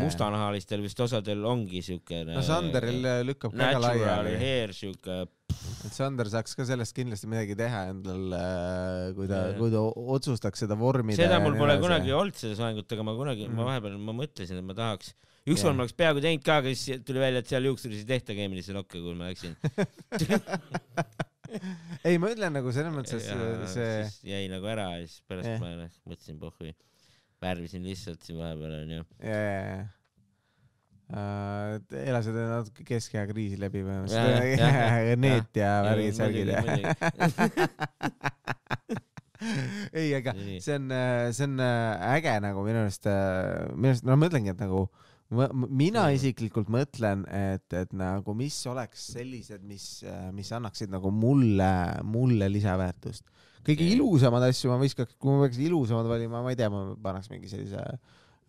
Mustanahalistel vist osadel ongi siuke. No Sanderil lükkab väga laiali. Natural hair siuke. Et Sander saaks ka sellest kindlasti midagi teha endal, kui ta otsustaks seda vormida. Seda mul pole kunagi olnud seda soengut, aga ma vahepeal mõtlesin, et ma tahaks. Ükskord ma oleks peaaegu teinud ka, aga siis tuli välja, et seal juuksuris ei tehta keemilisi lokke, kui ma läksin. Ei, ma ütlen nagu selles mõttes, see jäi nagu ära ja siis pärast ma mõtlesin pohhui. Värvisin lihtsalt siin vahepeal on ju. Elasid natuke keskea kriisi läbi või? Neet ja värgid särgid. Ei, aga see on äge nagu minu arust, no mõtlengi, et nagu mina isiklikult mõtlen, et nagu mis oleks sellised, mis annaksid nagu mulle lisaväärtust. Kõige ilusamad asju ma viskaks, kui ma peaks ilusamad valima, ma ei tea, ma paneks mingi sellise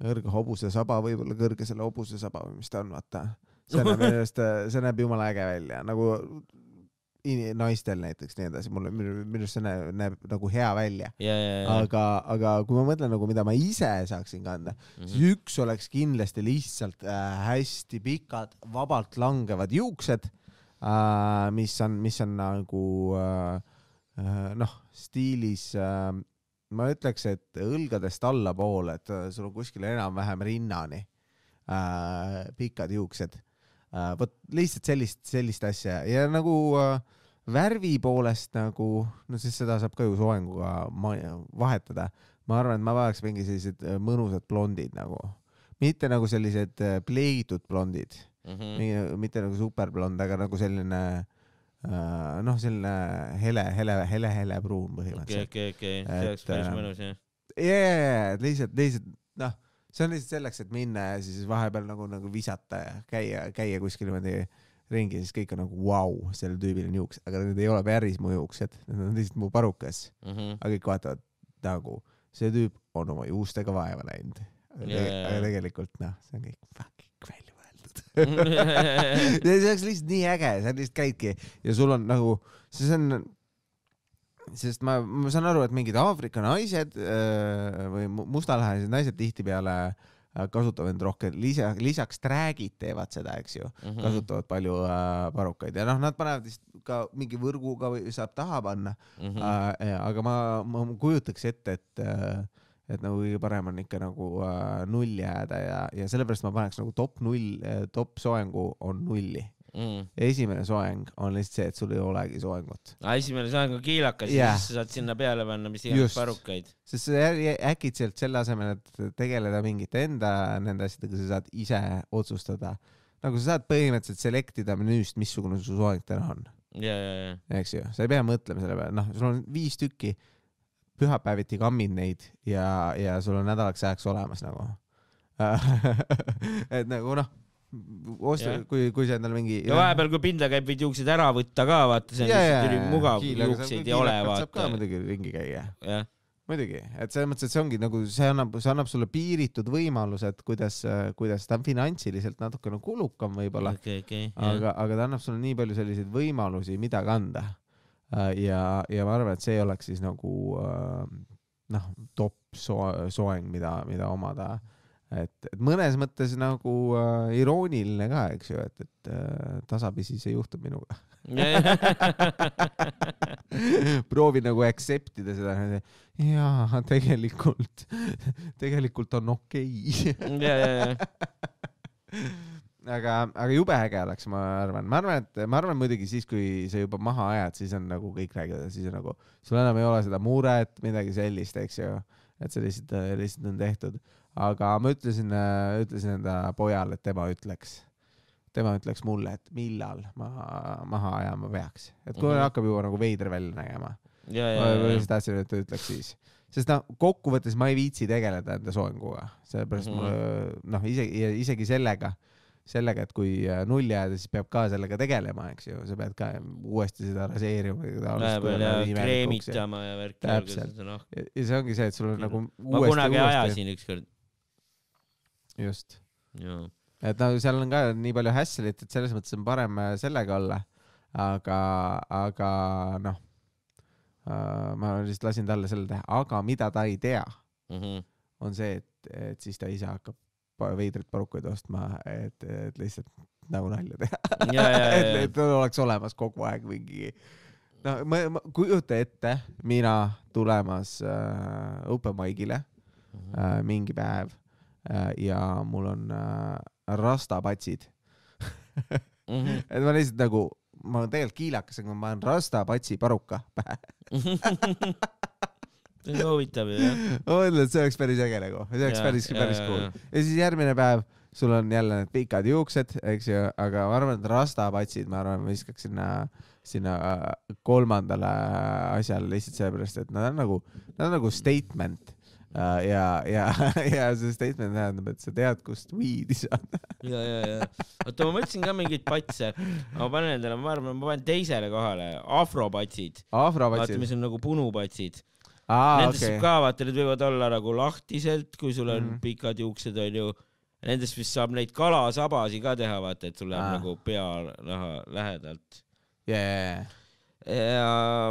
kõrge hobuse saba, võib-olla kõrge selle hobuse saba või mis ta on, vaata. See näeb jumala äge välja, nagu naistel näiteks nii edasi, minu see näeb nagu hea välja. Aga kui ma mõtlen nagu, mida ma ise saaksin kanda, siis üks oleks kindlasti lihtsalt hästi pikad, vabalt langevad juuksed, mis on nagu stiilis, ma ütleks, et õlgadest allapoole, et sul on kuskil enam-vähem rinnani pikad juuksed. Võt lihtsalt sellist asja ja nagu värvi poolest nagu, no siis seda saab ka ju soenguga vahetada. Ma arvan, et ma vajaks mingi sellised mõnusad blondid nagu, mitte nagu sellised pleitud blondid, mitte nagu superblond, aga nagu selline selline hele pruun põhimõtteliselt. Okei, see oleks päris mõnus, jah. Lihtsalt, see on lihtsalt selleks, et minna ja siis vahepeal nagu visata ja käia kuskil niimoodi ringi, siis kõik on nagu vau, selle tüübil on juuks, aga need ei ole päris mu juuksed, need on lihtsalt mu parukas. Aga kõik vaatavad nagu, see tüüp on oma juustega vaeva läinud. Aga tegelikult, see on kõik fucking välja mõeldud. See oleks lihtsalt nii äge, sa lihtsalt käidki ja sul on nagu, sest ma saan aru, et mingid Aafrika naised või mustalahalised naised tihtipeale kasutavad rohkem, lisaks träägid teevad seda, eks ju, kasutavad palju parukaid ja nad panevad ka mingi võrguga või saab taha panna, aga ma kujutaks ette, et nagu kõige parem on ikka nagu null jääda ja sellepärast ma paneks nagu top soengu on 0. Esimene soeng on lihtsalt see, et sul ei olegi soengut. Esimene soeng on kiilakas ja siis sa saad sinna peale panna, mis iganes parukaid. Sest äkitselt selle asemel, et tegeleda mingite nende asjadega, sa saad ise otsustada. Nagu sa saad põhimõtteliselt selektida menüüst, missugune su soeng täna on. Eks ju, sa ei pea mõtlema selle peale. Sul on 5 tükki, pühapäeviti kammid neid ja sul on nädalaks ajaks olemas nagu. Et nagu kui see endal mingi ja vahepeal kui pinda käib võid juuksed ära võtta ka, vaata see on lihtsalt üli mugav, juukseid ei ole, vaata saab ka muidugi ringi käia muidugi, et selles mõttes, et see ongi nagu see annab sulle piiritud võimalused, kuidas ta on finantsiliselt natukene kulukam võib-olla, aga ta annab sulle nii palju selliseid võimalusi, mida kanda ja ma arvan, et see oleks siis nagu top soeng, mida omada. Et mõnes mõttes nagu irooniline ka, eks ju, et tasapisi see juhtub minuga. Proovi nagu acceptida seda. Jaa, tegelikult on okei. aga jube äge oleks, ma arvan muidugi siis, kui sa juba maha ajad, siis on nagu kõik räägivad, siis on nagu, sul enam ei ole seda muret, midagi sellist, eks ju, et see lihtsalt on tehtud. Aga ma ütlesin enda pojal, et tema ütleks mulle, et millal ma maha ajama peaks. Et kui hakkab juba nagu veider välja nägema. Ma siis tahtsin, et ta ütleks siis. Sest kokkuvõttes ma ei viitsi tegeleda enda soenguga. Sellepärast mul, isegi sellega, et kui nulli jääda, siis peab ka sellega tegelema, eks ju. Sa pead ka uuesti seda raseerima. Läheb ja kreemitama ja värk. Täpselt. Ja see ongi see, et sul on nagu ma kunagi ajasin ükskord. Just. Joo. Et seal on ka nii palju hässelit, et selles mõttes on parem sellega olla. Aga noh, ma lihtsalt lasin talle selle teha, aga mida ta ei tea, on see, et siis ta ise hakkab veidrit parukuid ostma, et lihtsalt nagu nalja teha. et oleks olemas kogu aeg mingi. No, ma kujuta ette, mina tulemas open mic'ile mingi päev ja mul on rastapatsid. Et ma lihtsalt nagu ma olen tegelikult kiilakas, aga ma olen rastapatsi paruka pähe. See on huvitav, jah. Ma mõtlen, et see oleks päris äge nagu. See oleks päris cool. Ja siis järgmine päev sul on jälle need pikad juuksed, eks ju, aga ma arvan, et rastapatsid, ma viskaks sinna kolmandale asjale lihtsalt sellepärast, et nad on nagu statement. Ja see statement tähendab, et sa tead, kust weedi saada. Ja. Oota, ma mõtlesin ka mingeid patse. Ma panen endale, ma panen teisele kohale. Afropatsid. Vaata, mis on nagu punupatsid. Nendest saab ka, vaata, need võivad olla nagu lahtiselt, kui sul on pikad juuksed, on ju. Nendest vist saab neid kalasabasi ka teha, vaata, et sul läheb nagu pea lähedalt. Yeah. Ja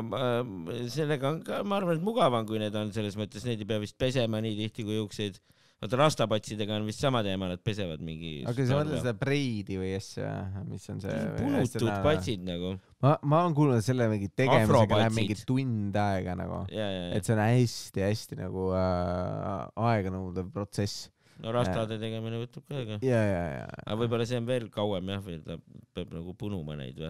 sellega on ka, ma arvan, et mugavam, kui need on selles mõttes, need ei pea vist pesema nii tihti kui juukseid. Vaata, rastapatsidega on vist sama teema, nad pesevad mingi... Aga sa mõtled seda preidi või asja, mis on see... Punutud patsid nagu. Ma olen kuulnud selle mingi tegemisega läheb mingi tund aega nagu. Et see on hästi nagu aega nõudev protsess. No rastade tegemine võtab ka aega. Ja. Aga võib-olla see on veel kauem, jah, või ta peab nagu punuma neid või?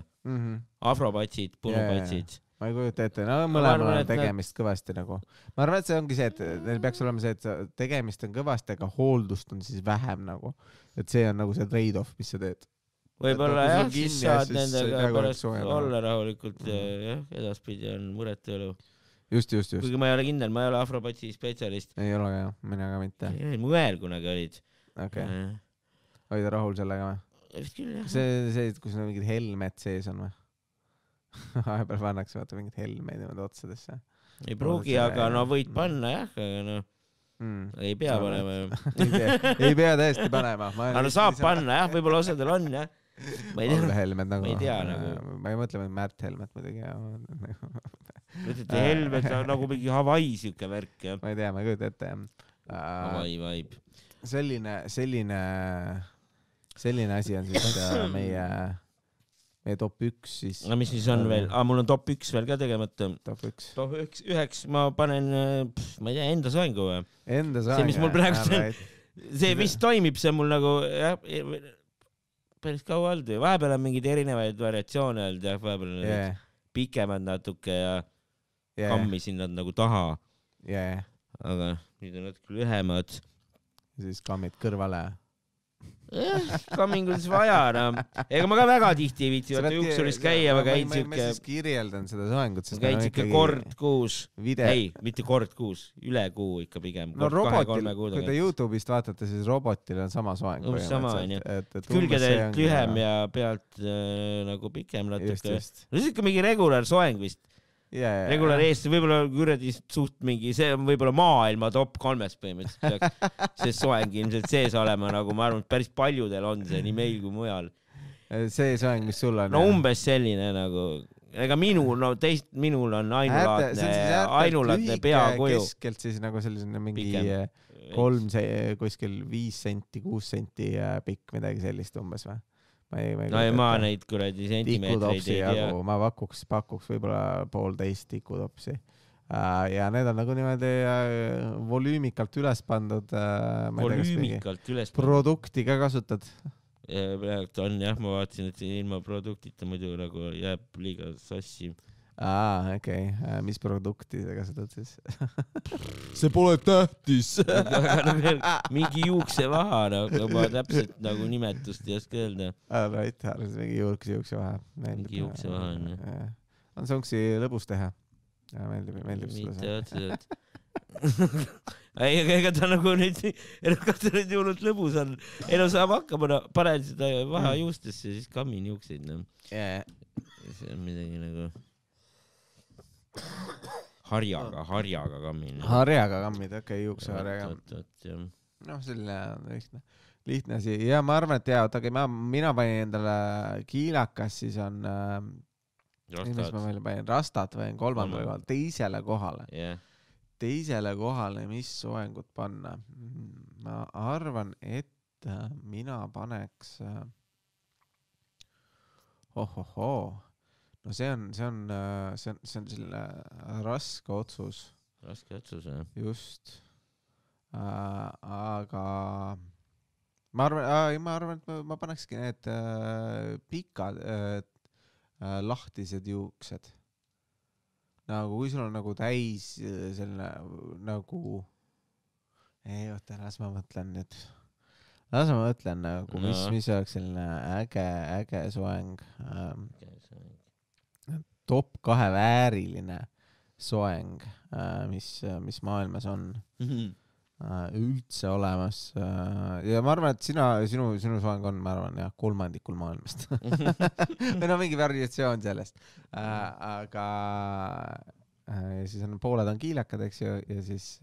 Afropatsid, punupatsid. Ma ei kujuta ette, no mõlemal on tegemist kõvasti nagu. Ma arvan, et see ongi see, et neil peaks olema see, et tegemist on kõvasti, aga hooldust on siis vähem nagu. Et see on nagu see trade-off, mis sa teed. Võib-olla jah, siis saad nendega pärast olla rahulikult ja edaspidi on muret elu. Just. Kuigi ma ei ole kindel, ma ei ole afropatsi spetsialist. Ei ole jah, mina ka mitte. Muel kunagi olid. Okei. Olid rahul sellega või? Vist küll, jah. See, kus on mingid helmed sees on või? Aepäev pannakse vaata mingid helmeid niimoodi otsadesse. Ei pruugi, aga no võid panna jah, aga no ei pea panema. Ei pea täiesti panema. Aga no saab panna jah, võib-olla osadel on jah. Ma ei tea nagu. Ma ei mõtle Märt Helmet muidugi. Mõtlete Helmet nagu mingi Hawaii siuke värk. Ma ei tea, ma ei kujuta ette. Hawaii vibe. Selline asi on siis meie top 1 siis. No mis siis on veel? Mul on top 1 veel ka tegemata. Top 1. Top 1 ma panen, ma ei tea, enda soengu või? Enda soengu. See, mis mul praegu see vist toimib, see mul nagu päris kaua olnud. Vahepeal on mingeid erinevaid variatsioone olnud ja vahepeal on pikemad natuke ja kammisin nad nagu taha. Aga nüüd on natuke lühemad. Ja siis kammid kõrvale. Kammingul siis vaja, no. Ega ma ka väga tihti ei viitsi, vaata juuksuris käia, ma käin siuke... Ma siis kirjeldan seda soengut, sest ma käin siuke kord kuus. Ei, mitte kord kuus, üle kuu ikka pigem. No robotil, kui te YouTube'ist vaatate, siis robotil on sama soeng. Sama on ju. Külgedelt lühem ja pealt nagu pikem natuke. No siis ikka mingi regular soeng vist. Regular Eesti, võib-olla kuradi suht mingi, see on võib-olla maailma top 3 põhimõtteliselt. See soeng ilmselt sees olema, nagu ma arvan, et päris paljudel on see nii meil kui mujal. See soeng, mis sul on? No umbes selline nagu, ega minul on ainulaadne peakuju. Keskelt siis nagu selline mingi 3, kuskil 5 senti, 6 senti pikk, midagi sellist umbes või? Ma neid kuradi sentimeetreid ei tea. Ma pakuks võib-olla 1,5 tikutopsi. Ja need on nagu niimoodi volüümikalt üles pandud. Volüümikalt üles pandud? Produkti ka kasutad. praegu on jah, ma vaatasin, et ilma produktita muidu nagu jääb liiga sassi. Okei. Mis produktidega seda siis? See pole tähtis. Mingi juuksevaha, nagu ma täpselt nagu nimetust ei oska öelda. Right, mingi juuksevaha. Mingi juuksevaha on. On sunksi lõbus teha. Meeldib mitte otseselt. Ega ta nagu nüüd hullult lõbus on. Elu saab hakkama, panen seda vaha juustesse, siis kammin juukseid. See on midagi nagu harjaga kammin. Harjaga kammid, okei, juukseharjaga. Noh, selline lihtne asi. Ja ma arvan, et mina panin endale kiilakas, siis on mis ma veel panin, rastat panin kolmandale teisele kohale. Teisele kohale, mis soengut panna? Ma arvan, et mina paneks no see on selline raske otsus. Raske otsus, jah. Just. Aga ma arvan, et ma panekski need pikad lahtised juuksed. Nagu kui sul on nagu täis selline nagu las ma mõtlen nüüd. Las ma mõtlen nagu, mis oleks selline äge soeng. Top 2 vääriline soeng, mis maailmas on üldse olemas. Ja ma arvan, et sinu soeng on, ma arvan, jah, kolmandikul maailmast. Meil on mingi variatsioon sellest. Aga siis on pooled on kiilakad, eks ju, ja siis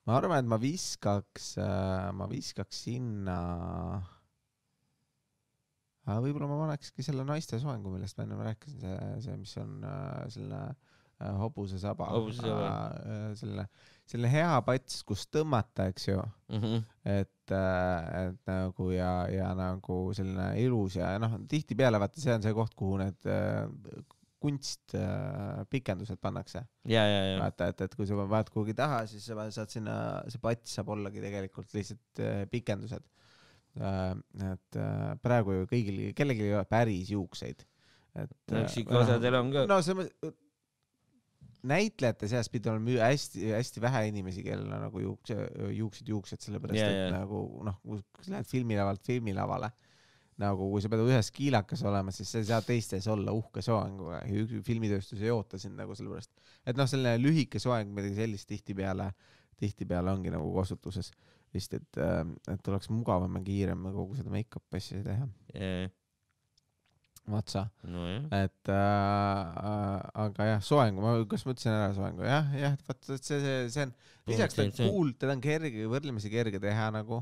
ma arvan, et ma viskaks sinna võib-olla ma panekski selle naiste soengu, millest ma enne rääkisin, see, mis on selle hobuse saba. Selle hea pats, kus tõmmata, eks ju. Et nagu ja nagu selline ilus ja tihti peale vaata, see on see koht, kuhu need kunstpikendused pannakse. Vaata, et kui sa vaat kuhugi taha, siis sa saad sinna, see pats saab ollagi tegelikult lihtsalt pikendused. Et praegu ju kellelgi ei ole päris juukseid. Osadel on ka. No see näitlejate seas pidi olema hästi vähe inimesi, kellel on nagu juuksed, sellepärast, et nagu, kui sa lähed filmilavale, nagu kui sa pead ühes kiilakas olema, siis sa ei saa teistes olla uhke soenguga. Filmitööstus ei oota sind nagu sellepärast. Et selline lühike soeng, midagi sellist tihtipeale ongi nagu kasutuses. Vist, et oleks mugavam ja kiirem kogu seda make-up asja teha. Vatsa. No jah. Et aga jah, soengu, kas ma ütlesin ära soengu? Jah, see on lisaks ta on cool, teda on võrdlemisi kerge teha nagu,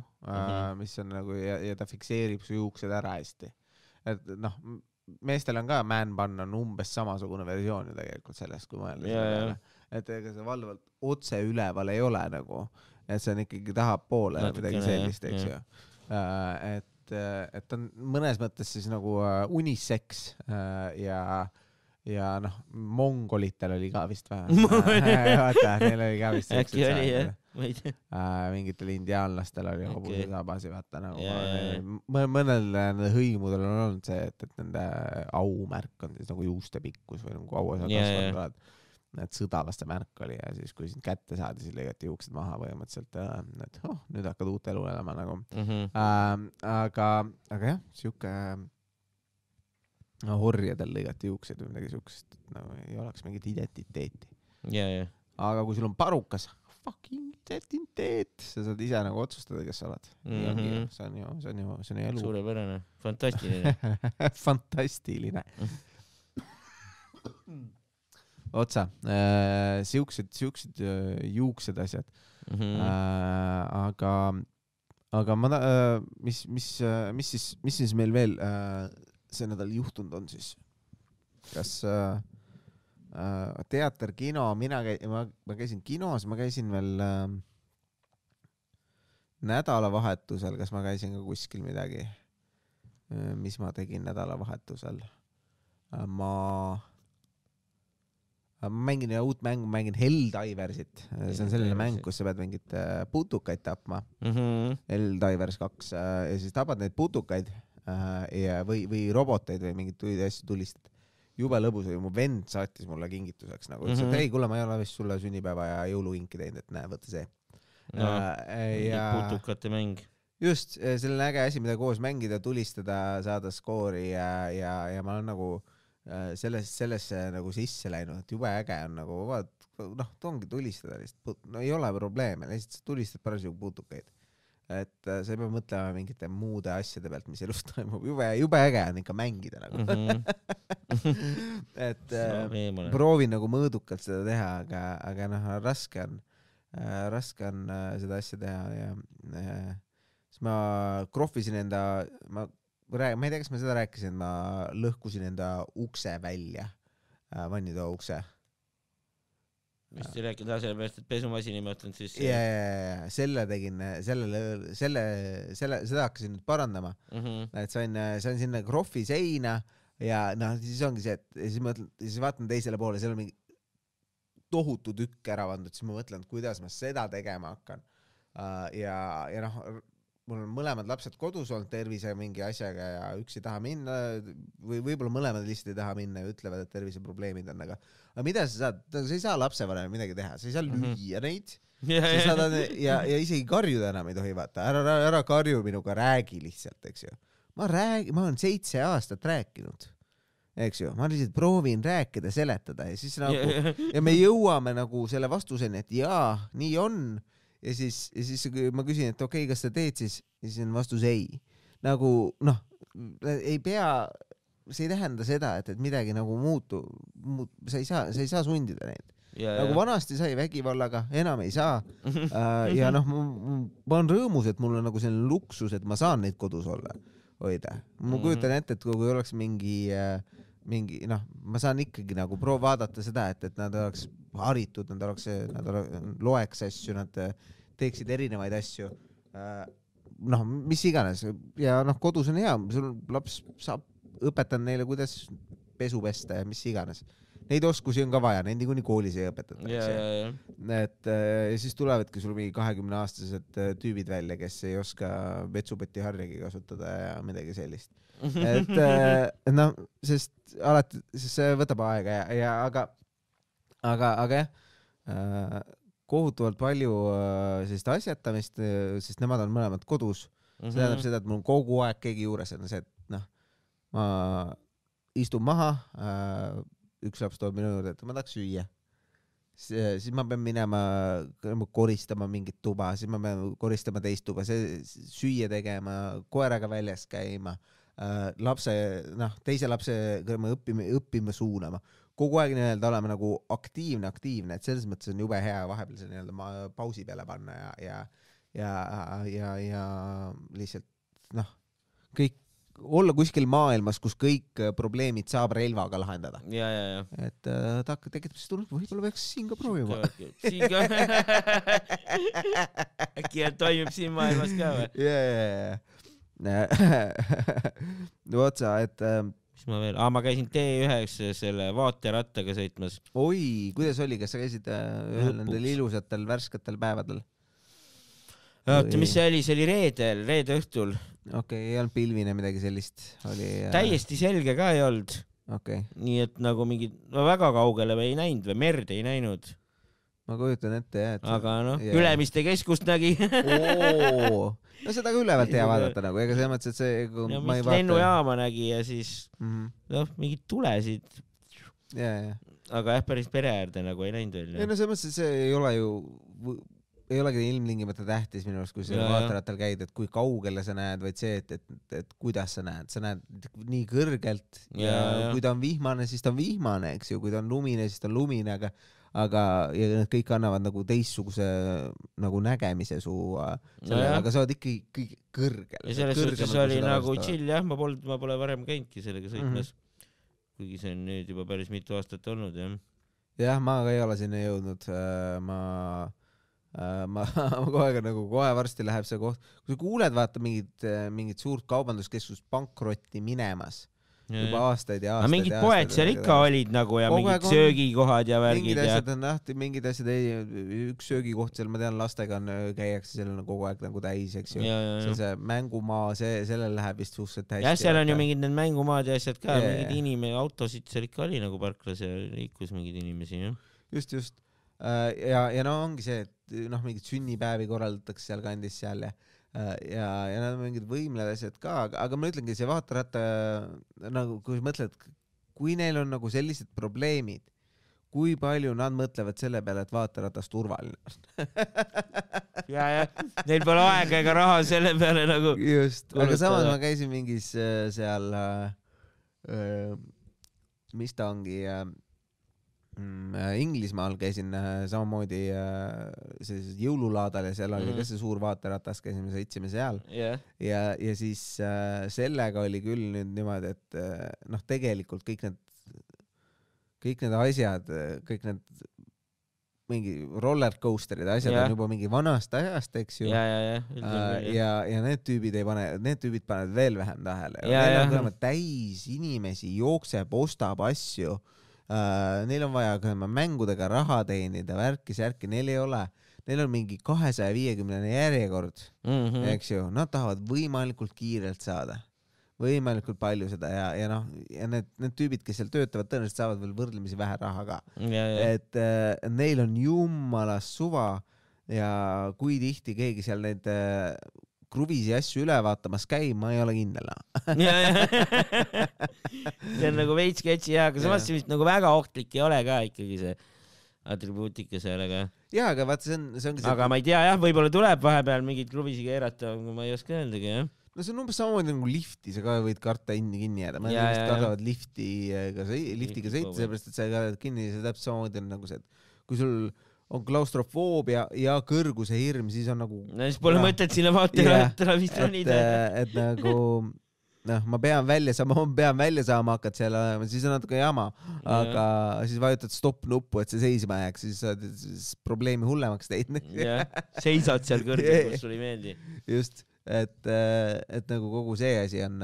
mis on nagu ja ta fikseerib su juuksed ära hästi. Et meestel on ka man bun on umbes samasugune versioon ju tegelikult sellest, kui mõelda selle peale. Et ega see valdavalt otse üleval ei ole nagu, et see on ikkagi tahab poole midagi sellist, eks ju. Et on mõnes mõttes siis nagu unisex ja mongolitel oli ka vist vähe. Vaata, neil oli ka vist äkki oli, jah. Mingitel indiaanlastel oli hobuse sabasi, vaata nagu mõnel hõimudel on olnud see, et nende aumärk on siis nagu juuste pikkus või nagu kaua sa kasvanud oled. Et sõdalaste märk oli ja siis kui sind kätte saadi, siis lõigati juuksed maha põhimõtteliselt, et nüüd hakkad uut elu elama nagu. Aga jah, siuke horjadel lõigati juuksed või midagi siukest, et ei oleks mingit identiteeti. Aga kui sul on parukas, fucking identiteet, sa saad ise nagu otsustada, kes sa oled. See on ju elu. Suurepärane, fantastiline. Fantastiline. Otsa, siuksed juuksed asjad. Aga mis siis meil veel see nädal juhtunud on siis? Kas teater, kino, ma käisin kinos, ma käisin veel nädalavahetusel, kas ma käisin ka kuskil midagi? Mis ma tegin nädalavahetusel? ma mängin uut mängu, mängin Helldiversit, see on selline mäng, kus sa pead mingit putukaid tapma, Helldivers 2 ja siis tapad neid putukaid või roboteid või mingeid asju tulistad. Jube lõbus oli, mu vend saatis mulle kingituseks nagu, ütles, et ei, kuule, ma ei ole vist sulle sünnipäeva ja jõulukinki teinud, et näe, võta see. Putukate mäng. Just, selline äge asi, mida koos mängida, tulistada, saada skoori ja ma olen nagu sellesse nagu sisse läinud, et jube äge on nagu, ongi tulistada lihtsalt, no ei ole probleeme, lihtsalt sa tulistad parasjagu putukaid. Et sa ei pea mõtlema mingite muude asjade pealt, mis elus toimub, jube äge on ikka mängida nagu. Et proovin nagu mõõdukalt seda teha, aga noh, raske on seda asja teha ja siis ma krohvisin enda, ma ei tea, kas ma seda rääkisin, ma lõhkusin enda ukse välja, vannitoa ukse. Mis te rääkida sellepärast, et pesumasini mõtlen siis? Ja, selle tegin, seda hakkasin nüüd parandama, et sain sinna krohvi seina ja noh, siis ongi see, et siis vaatan teisele poole, seal on mingi tohutu tükk ära vandud, siis ma mõtlen, kuidas ma seda tegema hakkan. Ja noh, mul on mõlemad lapsed kodus olnud tervise mingi asjaga ja üks ei taha minna või võib-olla mõlemad lihtsalt ei taha minna ja ütlevad, et terviseprobleemid on, aga mida sa saad, sa ei saa lapsevanemale midagi teha, sa ei saa lüüa neid ja isegi karjuda enam ei tohi, vaata, ära karju minuga, räägi lihtsalt, eks ju. Ma olen 7 aastat rääkinud, eks ju, ma lihtsalt proovin rääkida, seletada ja siis nagu, ja me jõuame nagu selle vastuseni, et jaa, nii on. Ja siis ma küsin, et okei, kas sa teed siis on vastus ei. Nagu, noh, ei pea, see ei tähenda seda, et midagi nagu sa ei saa sundida neid. Nagu vanasti sai vägivallaga, enam ei saa. Ja noh, ma olen rõõmus, et mul on nagu selline luksus, et ma saan neid kodus hoida. Ma kujutan ette, et kui oleks mingi, noh, ma saan ikkagi nagu vaadata seda, et nad oleks haritud, nad loeks asju, nad teeksid erinevaid asju. Noh, mis iganes. Ja noh, kodus on hea, sul laps saab, õpetan neile, kuidas pesu pesta ja mis iganes. Neid oskusi on ka vaja, neid kuni koolis ei õpetata. Et siis tulevadki sul mingi 20-aastased tüübid välja, kes ei oska vetsupeti harjagi kasutada ja midagi sellist. Et noh, sest alati see võtab aega aga jah, kohutavalt palju sellist asjatamist, sest nemad on mõlemad kodus. See tähendab seda, et mul on kogu aeg keegi juures on see, et noh, ma istun maha, üks laps toob minu juurde, et ma tahaks süüa. Siis ma pean minema koristama mingit tuba, siis ma pean koristama teist tuba, süüa tegema, koeraga väljas käima, teise lapse õppima suunama. Kogu aeg nii-öelda oleme nagu aktiivne, et selles mõttes on jube hea vahepeal see nii-öelda pausi peale panna ja lihtsalt noh, kõik olla kuskil maailmas, kus kõik probleemid saab relvaga lahendada. Ja. Et ta tekitab siis tulnud, võib-olla peaks siin ka proovima. Siin ka? Äkki toimib siin maailmas ka või? Otsa, et ma käisin T1 selle vaaterattaga sõitmas. Oi, kuidas oli, kas sa käisid ühel nendel ilusatel värsketel päevadel? Mis see oli? See oli reede õhtul. Okei, ei olnud pilvine midagi sellist. Täiesti selge ka ei olnud. Nii et nagu mingi, väga kaugele ei näinud või merd ei näinud. Ma kujutan ette, jah. Aga noh, Ülemiste keskust nägi. No seda ka ülevalt hea vaadata nagu, ega see mõttes, et see no, ma ei vaata. Lennujaama nägi ja siis mingid tulesid. Aga päris pereäärde nagu ei näinud veel. No see mõttes, et see ei ole ju ei olegi ilmtingimata tähtis minu arust, kui sa vaateratal käid, et kui kaugele sa näed, vaid see, et kuidas sa näed nii kõrgelt ja kui ta on vihmane, siis ta on vihmane, eks ju, kui ta on lumine, siis ta on lumine, aga ja need kõik annavad nagu teistsuguse nagu nägemise aga sa oled ikkagi kõrgel. Ja selles suhtes oli nagu chill, jah, ma pole varem käinudki sellega sõitmas, kuigi see on nüüd juba päris mitu aastat olnud, jah. Jah, ma ka ei ole sinna jõudnud, ma kohe varsti läheb see koht, kui sa kuuled vaata mingit suurt kaubanduskeskust pankrotti minemas, juba aastaid ja aastaid. Aga mingid poed seal ikka olid nagu ja mingid söögikohad ja värgid. Mingid asjad on lahti, mingid asjad ei, üks söögikoht seal, ma tean, lastega on, käiakse seal kogu aeg nagu täis, eks ju. See mängumaa, sellel läheb vist suhteliselt hästi. Ja seal on ju mingid need mängumaad ja asjad ka, mingid autosid seal ikka oli nagu parklas ja liikus mingid inimesi. Just. Ja no ongi see, et noh, mingid sünnipäevi korraldatakse seal kandis seal ja nad on mingid võimled asjad ka, aga ma ütlengi, see vaataratta nagu, kui mõtled, kui neil on nagu sellised probleemid, kui palju nad mõtlevad selle peale, et vaataratas turvaline on. ja, neil pole aega ega raha selle peale nagu. Just, aga samas ma käisin mingis seal, mis ta ongi, Inglismaal käisin samamoodi sellises jõululaadal ja seal oli ka see suur vaateratas, käisime, sõitsime seal ja siis sellega oli küll nüüd niimoodi, et noh, tegelikult kõik need asjad, kõik need mingi rollercoasterid asjad on juba mingi vanast ajast, eks ju. Ja need tüübid panevad veel vähem tähele. Neil on täis inimesi, jookseb, ostab asju. Neil on vaja mängudega raha teenida, värki-särki, neil ei ole. Neil on mingi 250 järjekord, eks ju. Nad tahavad võimalikult kiirelt saada. Võimalikult palju seda ja noh, ja need tüübid, kes seal töötavad, tõenäoliselt saavad veel võrdlemisi vähe raha ka. Et neil on jummalas suva ja kui tihti keegi seal neid kruvisi asju üle vaatamas käib, ma ei ole kindel. See on nagu veits sketši ja, aga samas see vist nagu väga ohtlik ei ole ka ikkagi see atribuutika sellega. Jaa, aga vaata, see ongi see... Aga ma ei tea, jah, võib-olla tuleb vahepeal mingid kruvisi keerata, ma ei oska öeldagi, jah. No see on umbes samamoodi nagu lifti, sa ka võid karta kinni jääda. Ma inimesed kardavad liftiga sõita, seepärast, et sa kardavad kinni, see täpselt samamoodi on nagu see, et kui sul on klaustrofoobia ja kõrguse hirm, siis on nagu... No siis pole mõtet sinna vaatele vist ronida. Et nagu, noh, ma pean välja saama hakkad seal, siis on natuke jama, aga siis vajutad stop-nuppu, et see seisma jääks, siis saad probleemi hullemaks teid. Seisad seal kõrgel, kus sul ei meeldi. Just, et nagu kogu see asi on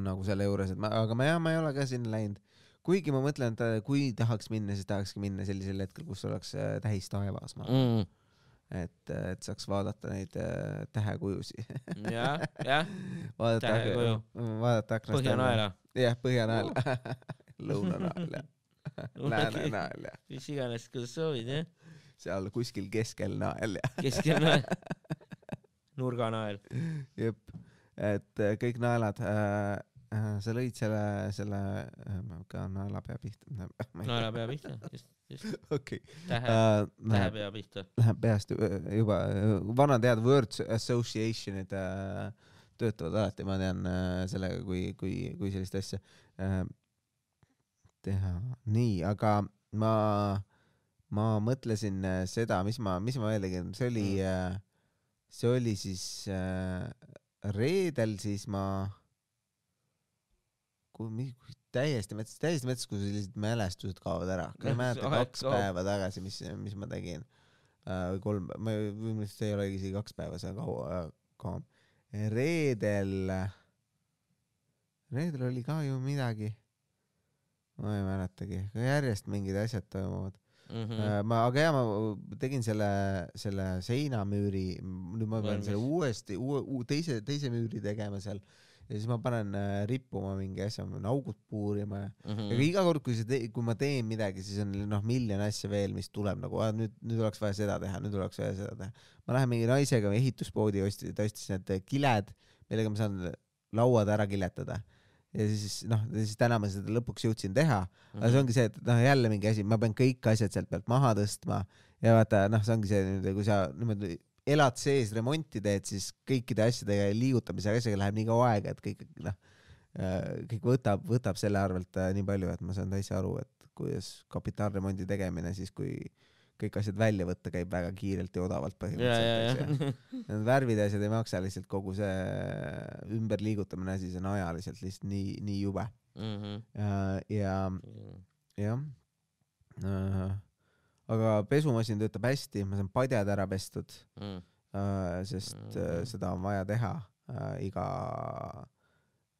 nagu selle juures, aga ma ei ole ka sinna läinud. Kuigi ma mõtlen, et kui tahaks minna, siis tahakski minna sellisel hetkel, kus oleks tähis taevas. Et saaks vaadata neid tähekujusi. Jah, tähekuju. Vaadata aknast. Põhjanaela. Jah, põhjanaela. Lõunanael ja läänanael ja. Mis iganes, kuidas soovid, jah? Seal kuskil keskel nael ja. Keskel nael. Nurganael. Jep, et kõik naelad... sa lõid selle ka naelapea pihta. Naelapea pihta, just. Okay. Tähepea pihta. Läheb peast juba, vanad head word association'id töötavad alati, ma tean sellega, kui sellist asja teha. Nii, aga ma mõtlesin seda, mis ma veel tegin, see oli siis reedel, siis ma täiesti mõttes, kui sellised mälestused kaovad ära. Kui ma mäletan 2 päeva tagasi, mis ma tegin, või 3, või see ei ole isegi 2 päeva, see on kaua. Reedel oli ka ju midagi. Ma ei mäletagi. Järjest mingid asjad toimuvad. Ma tegin selle seinamüüri, nüüd ma pean selle uuesti, teise müüri tegema seal. Ja siis ma panen rippuma mingi asja, ma pean augud puurima ja iga kord, kui ma teen midagi, siis on miljon asja veel, mis tuleb nagu, nüüd oleks vaja seda teha. Ma lähen mingi naisega ehituspoodi, ta ostis need kiled, millega ma saan lauad ära kiletada. Ja siis täna ma seda lõpuks jõudsin teha, aga see ongi see, et jälle mingi asi, ma pean kõik asjad sealt pealt maha tõstma ja vaata, see ongi see, kui sa niimoodi elad sees remonti teed, siis kõikide asjadega liigutamise asjaga läheb nii kaua aega, et kõik võtab selle arvelt nii palju, et ma saan täitsa aru, et kuidas kapitaalremondi tegemine, siis kui kõik asjad välja võtta, käib väga kiirelt ja odavalt põhimõtteliselt. Need värvid asjad ei maksa lihtsalt kogu see ümberliigutamine asi, see on ajaliselt lihtsalt nii jube. Ja aga pesumasin töötab hästi, ma saan padjad ära pestud, sest seda on vaja teha iga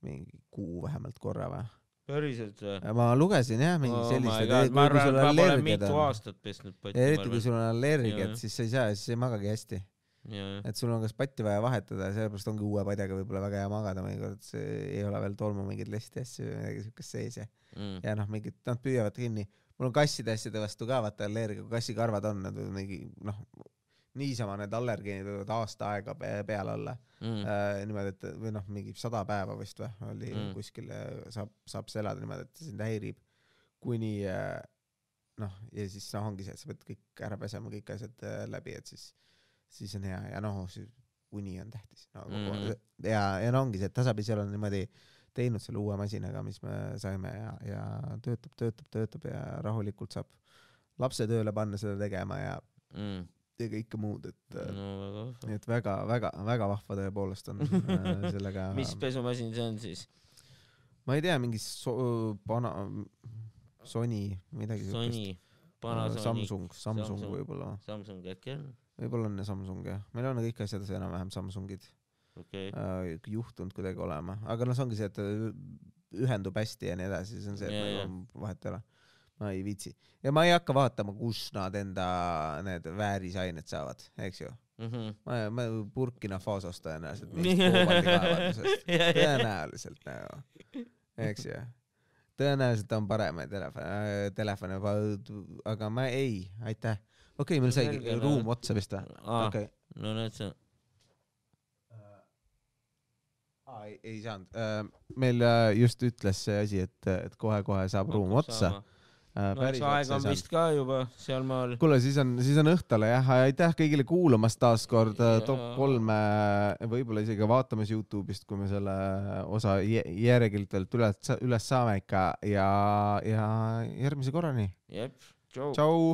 mingi kuu vähemalt korra või. Päriselt või? Ma lugesin jah mingi sellist, ma olen mitu aastat pesnud patti. Eriti kui sul on allergiad, siis sa ei saa, siis ei magagi hästi. Et sul on kas patti vaja vahetada ja sellepärast ongi uue padjaga võib-olla väga hea magada mõnikord, see ei ole veel tolmu mingid lesti asju või midagi siukest sees ja noh, mingid, nad püüavad kinni. Mul on kasside asjade vastu ka vaata allergia, kui kassikarvad on, nad võivad mingi, noh, niisama need allergeenid võivad aasta aega peal olla. Niimoodi, et või noh, mingi 100 päeva vist või oli kuskil saab see elada niimoodi, et sind häirib kuni noh, ja siis ongi see, et sa pead kõik ära pesema, kõik asjad läbi, et siis on hea ja noh, uni on tähtis ja ongi see, et tasapisi olen niimoodi teinud selle uue masinaga, mis me saime ja töötab ja rahulikult saab lapse tööle panna seda tegema ja kõike muud, et väga vahva tõepoolest on sellega. Mis pesumasin see on siis? Ma ei tea, mingi Sony, midagi Samsung võib-olla. Samsung äkki on? Võib-olla on Samsung jah. Meil on kõik asjad enam-vähem Samsungid juhtunud kuidagi olema. Aga see ongi see, et ühendub hästi ja nii edasi. See on see, et vahet ei ole. Ma ei viitsi. Ja ma ei hakka vaatama, kus nad enda need väärisained saavad, eks ju? Ma Burkina Fasos tõenäoliselt mingist koobaldi kaevandusest. Tõenäoliselt nagu. Eks ju? Tõenäoliselt on paremaid telefone, aga ma ei, aitäh. Okei, meil sai ruum otsa vist või? No näed see. Ei saanud. Meil just ütles see asi, et kohe saab ruum otsa. No eks aeg on vist ka juba seal maal. Kuule, siis on õhtale jah. Aitäh kõigile kuulamast taas kord top 3 võib-olla isegi vaatamas YouTube'ist, kui me selle osa järjekiltelt üles saame ikka ja järgmise korrani. Jep, tšau. Tšau.